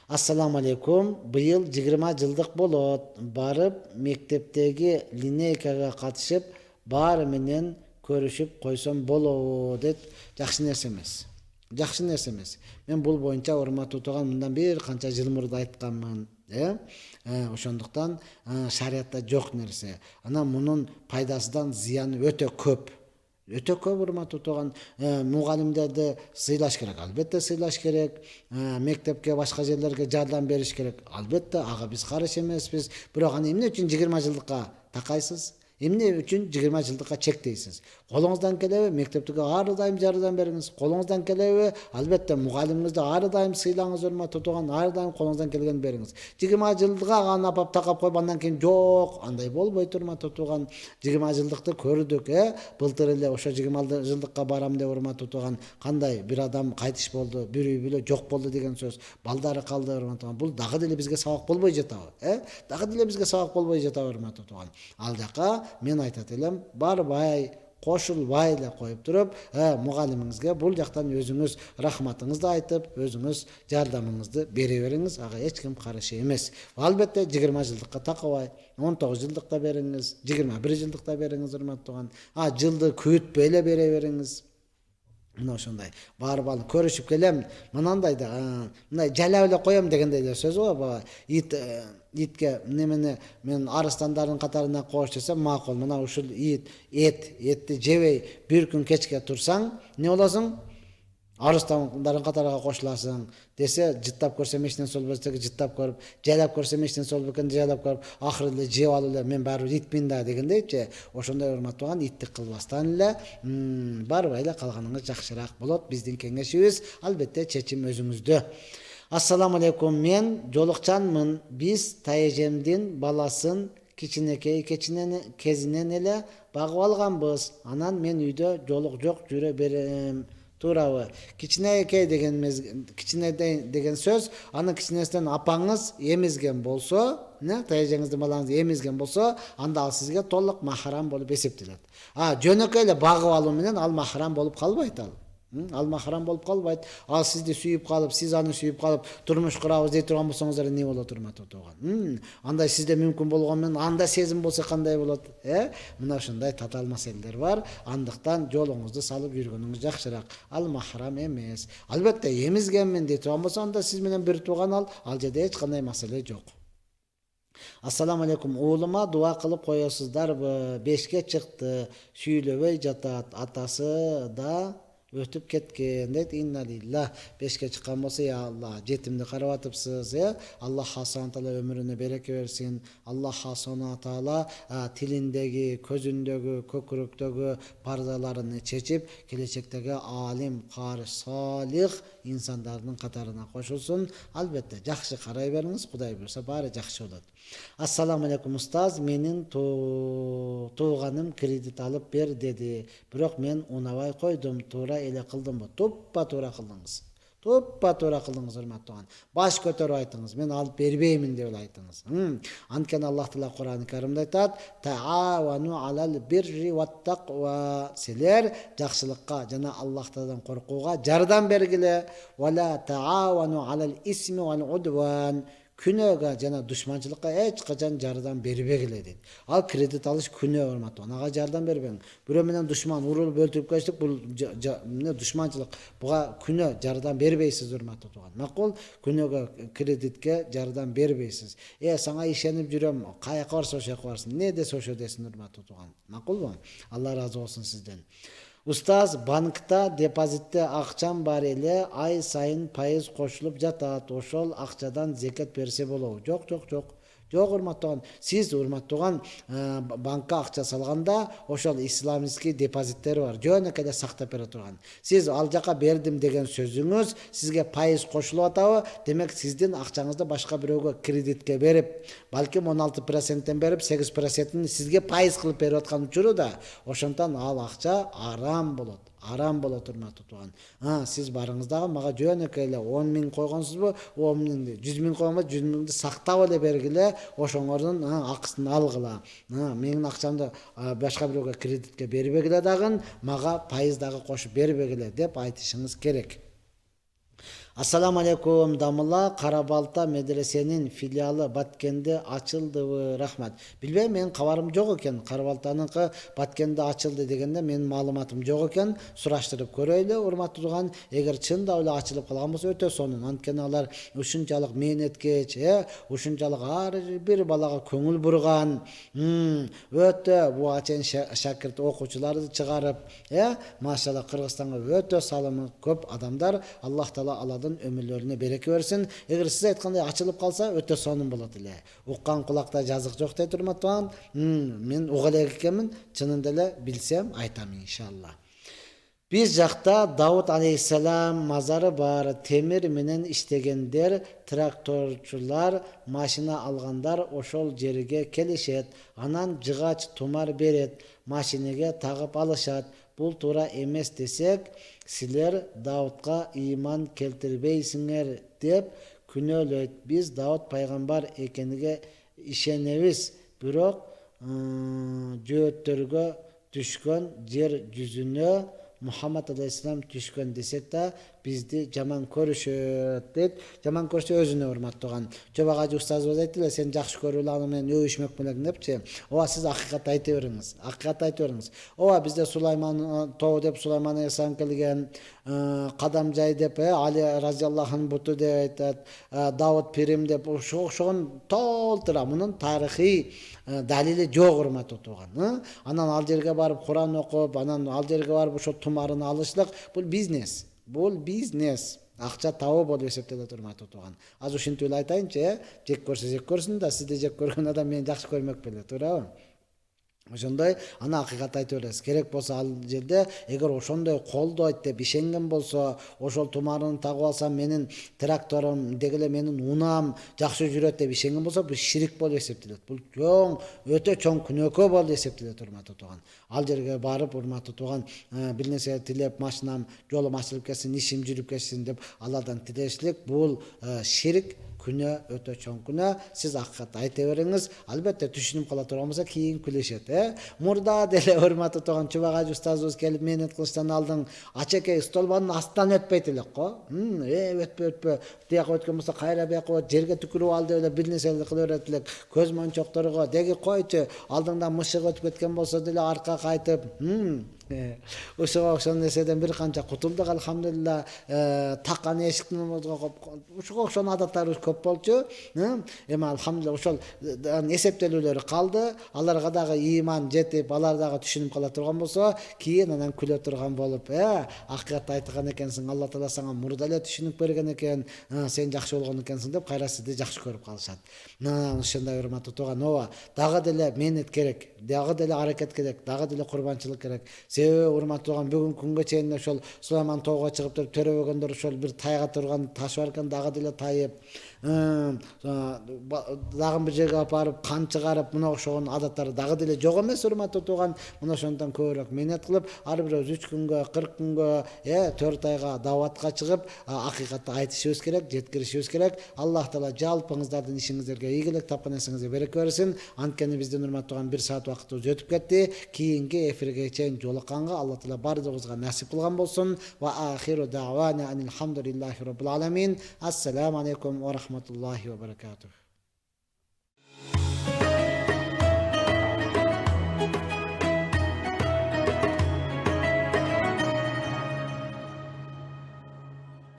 Ассаламу алейкум. Быйыл 20 жылдык болот. Барып мектептеги линейкага катышып, баары менен көрүшүп койсом болобу деп. Жакшы нерсе эмес. Жакшы нерсе эмес. Мен бул боюнча урматтуу туган мындан бир канча жыл мурда айтканмын, Ошондуктан шариатта жок нерсе. Анан мунун пайдасынан зыяны өтө көп. Өтө көп урматтуу туган. Мугалимдерди сыйлаш керек, албетте сыйлаш керек. Мектепке, башка жерлерге жардам бериш керек, албетте. Ага биз каршы эмеспиз. Бирок аны эмне үчүн 20 жылдыкка такайсыз? Эмне үчүн 20 жылдыкка чектейсиз? Колуңуздан келеби, мектептеги ар дайым жардам бериңиз. Колуңуздан келеби, албетте мугалимиңизди ар дайым сыйлаңыз урматтуу туган, ар дайым колуңуздан келген бериңиз. 20 жылдыкка аны апап такап коюп андан кийин жок, андай болбойт урматтуу туган. 20 жылдыкты көрдүк, Былтыр эле ошо 20 жылдыкка барам деп урматтуу туган. Кандай бир адам кайтыш болду, бир үй бүлө жок болду деген сөз. Балдары калды урматтуу туган. Бул дагы деле бизге сабак болбой жатабы, Дагы деле бизге сабак болбой жатабы урматтуу туган. Ал жака мен айтат элем, барбай, кошулбай эле коюп туруп, мугалимиңизге бул жактан өзүңүз рахматыңызды айтып, өзүңүз жардамыңызды бере бериңиз, ага эч ким каршы эмес. Албетте 20 жылдыкка такабай, 19 жылдыкта бериңиз, 21 жылдыкта бериңиз урматтуу туган. Жылды күтпөй эле бере бериңиз. Мына ошондой барып алып көрүшүп келем, мынандай да мындай жайлап эле коем дегендей эле сөз го. Бага итке немени мен арыстандардын катарына кош десем макул. Мына ушул этти жебей бир күн кечке турсаң не болосуң? Арыстандардын катарына кошуласың десе, жыттап көрсөм эч нерсе болбойт экен, жыттап көрүп, жайлап көрсөм эч нерсе болбойт экен, жайлап көрүп, акыры эле жеп алып эле мен баары бир итмин да дегендейчи. Ошондой урматтаган иттик кылбастан эле барбай эле калганыңыз жакшыраак болот. Биздин кеңешибиз албетте чечим өзүңүздө. Ассаламу алейкум, мен Жолукчанмын. Биз тайэжемдин баласын кичинекей кезинен эле багып алганбыз. Анан мен үйдө жолук жок жүрө берем. Туурабы? Кичинекей деген сөз, аны кичинесинен апаңыз эмизген болсо, тайэжеңиздин балаңыз эмизген болсо, анда ал сизге толук махрам болуп эсептелет. Жөнөкөй эле багып алуу менен ал махрам болуп калбайт ал. Ал махрам болуп калбайт. Ал сизди сүйүп калып, сиз аны сүйүп калып, турмуш курабыз дей турган болсоңуздар эмне болот, урматтуу тууган? Андай сизде мүмкүн болгон менен анда сезим болсо кандай болот? Мына ушундай татаал маселелер бар. Андыктан жолуңузду салып жүргөнүңүз жакшыраак. Ал махрам эмес. Албетте эмизгенмин дей турган болсо, анда сиз менен бир тууган ал жерде эч кандай маселе жок. Ассаламу алейкум. Уулума дуа кылып коесуздарбы? 5ке чыкты, сүйлөбөй жатат. Атасы да өтүп кеткен дейт. Инна лилла. 5ке чыккан болсо, я Алла, жетимди карап атыпсыз, Аллах Субхана таала өмүрүнө береке берсин. Аллах Субхана таала тилиндеги, көзүндөгү, көкүрөктөгү пардаларын чечип, келечектеги алим, кары, салих инсандардын катарына кошулсун. Албетте жакшы карай бериңиз, Кудай буйрса баары жакшы болот. Ассаламу алейкум устаз, менин тууганым кредит алып бер деди. Бирок мен унабай койдум. Туура эле кылдымбы? Туппа туура кылдыңыз. Туппа туура кылдыңыз, урматтаган. Баш көтөрүп айтыңыз. Мен алып бербеймин деп айтыңыз. Анткени Аллах Таала Кур'ан-ы Каримде айтат: "Таавану алал бирри ват тaqва". Силер жакшылыкка жана Аллах Тааладан коркууга жардам бергиле. "Вала таавану алал исми вал удван". Күнөөгө жана душманчылыкка эч качан жардам бербегиле дейт. Ал кредит алыш күнөө, урматтуу. Ага жардам бербең. Бирөө менен душман урулуп өлтүрүп кетиштик, бул душманчылык. Буга күнөө жардам бербейсиз, урматтуу тууган. Макул, күнөөгө, кредитке жардам бербейсиз. Сага ишенип жүрөм, каяка барса ошо жака барсың. Не десе ошо десин, урматтуу тууган. Макулбу? Алла ыраазы болсун сизден. Устаз, банкта депозитте акчам бар эле, ай сайын пайыз кошулуп жатат. Ошол акчадан зекет берсе болобу? Жок. Жок, урматтаган. Сиз, урматтаган, банкка акча салганда, ошол исламский депозиттери бар. Жөнөкөй эле сактап бере турган. Сиз ал жака бердим деген сөзүңүз сизге пайыз кошулуп атабы? Демек, сиздин акчаңызды башка бирөөгө кредитке берип, балким 16%тен берип, 8%ин сизге пайыз кылып берип аткан учуру да, ошондон ал акча арам болот. Арам болот, урматтуу тууган. Сиз барыңыз дагы мага жөнөкөй эле 10 миң койгонсузбу? 10 миңди, 100 миң койгонбу? 100 миңди сактап эле бергиле, ошоңордун акысын алгыла. Менин акчамды башка бирөөгө кредитке бербегиле дагы, мага пайыз дагы кошуп бербегиле деп айтышыңыз керек. Ассаламу алейкум, Дамыла, Карабалта медресенин филиалы Баткенде ачылдыбы? Рахмат. Билбейм, мен кабарым жок экен. Карабалтаныкы Баткенде ачылды дегенде мен маалыматым жок экен. Сураштырып көрөйлү, урматтуу тууган. Эгер чындап эле ачылып калган болсо өтө сонун. Анткени алар ушунчалык мээнеткеч, ушунчалык ар бир балага көңүл бурган, өтө буга чейин шакирт окуучуларды чыгарып, машалла, Кыргызстанга өтө салымы көп адамдар. Аллах Таала алардын өмүрлөрүнө береке берсин. Эгер сиз айткандай ачылып калса, өтө сонун болот эле. Уккан кулакта жазык жок дейт, урматтуу. Мен уга элек экенмин, чынында эле билсем айтам иншалла. Биз жакта Давуд алейхиссалам мазары бар. Темир менен иштегендер, тракторчулар, машина алгандар ошол жерге келишет. Анан жыгач тумар берет, машинеге тагып алышат. Бул туура эмес десек, силер Давудка ыйман келтирбейсиңер деп күнөөлөйт. Биз Давуд пайгамбар экениге ишенебиз, бирок жөөттөргө түшкөн жер жүзүнө Мухаммад алейхиссалам түшкөн десек да bizdi жаман көрүшөт дейт. Жаман көрсө өзүнө урматтаган. Жоба кажы устазыбыз айтты, сен жакшы көрүп аны менен өбүшмөк белең депчи. Ооба сиз акыйкатты айта бериңиз. Акыйкатты айта бериңиз. Ооба бизде Сулайман тоо деп Сулайман алейхиссалам келген, кадам жай деп Али разияллаху анху буту деп айтат, Давуд пирим деп ошогон толтура мунун тарыхый далили жок урматтуу турган. Анан ал жерге барып Куран окуп, анан ал жерге барып ошо тумарын алышлык бул бизнес. Бул бизнес. Акча табуу болуп эсептелет урматтуу турган. Азыр ушинтип эле айтайынчы, жек көрсө жек көрсүн да, сизди жек көргөн адам мени жакшы көрмөк беле, туурабы? Ошондой аны акыйкат айтып беребиз. Керек болсо ал жерде эгер ошондой колдойт деп ишенген болсо, ошол тумарын тагып алсам менин тракторум, дегеле менин унам жакшы жүрөт деп ишенген болсо, бул ширик болуп эсептелет. Бул чоң, өтө чоң күнөкө болуп эсептелет урматтуу турган. Ал жерге барып урматтуу турган, бир нерсе тилеп машинам жолум ачылып кетсин, ишим жүрүп кетсин деп алардан тилешлик, бул ширик күнөө, өтө чоң күнөө. Сиз акыйкатты айта бериңиз. Албетте түшүнүп кала турган болсо кийин күлүшөт. Мурда деле урматтуу турган Чубагажы устазыбыз келип менет кылыштан алдың ачекей столбанын астынан өтпөйт элек го. Өтпө. Тияка өткөн болсо кайра бияка жерге түкүрүп ал деп эле бир нерселерди кыла берет элек. Көз мончокторго деги койчу. Алдыңдан мышык өтүп кеткен болсо деле арка кайтып, ошого окшогон нерседен бир канча кутулдук алхамдулилла. Таккан эшиктин ошого окшогон адаттар көп болчу. Эми алхамдулилла ошол эсептелүүлөр калды. Аларга дагы ыйман жетип, алар дагы түшүнүп кала турган болсо, кийин анан күлө турган болуп, акыйкатты айткан экенсиң, Алла Таала сага мурда эле түшүнүп берген экен, сен жакшы болгон экенсиң деп кайра сизди жакшы көрүп калышат. Ошондой урматтуу турган, ооба, дагы деле менет керек, дагы деле аракет керек, дагы деле курбанчылык керек. Себеби урматтуу турган бүгүнкү күнгө чейин ошол Сулайман тоого чыгып туруп төрөбөгөндөр ошол бир тайга турган таш бар экен, дагы деле тайып, дагы бир жерге барып кан чыгарып, мына окшогон адаттар дагы деле жок эмес урматтуу турган. Мына ошондон көбүрөөк менет кылып, ар бирөөбүз 3 күнгө, 40 күнгө, 4 айга даватка чыгып, акыйкатты айтышыбыз керек, жеткиришибиз керек. Аллах Таала жалпыңыздардын ишиңиздерге ийгилик, тапкан нерсеңизге береке берсин. Анткени биздин урматтуу турган 1 саат убактыбыз өтүп кетти. Кийинки эфирге чейин жолукканга Алла Таала бардыгыбызга насип кылган болсун. Ва ахиру дa'wana анил хамдулиллахи rabbil alamin. Ассаламу алейкум ва рахматуллахи ва баракатух.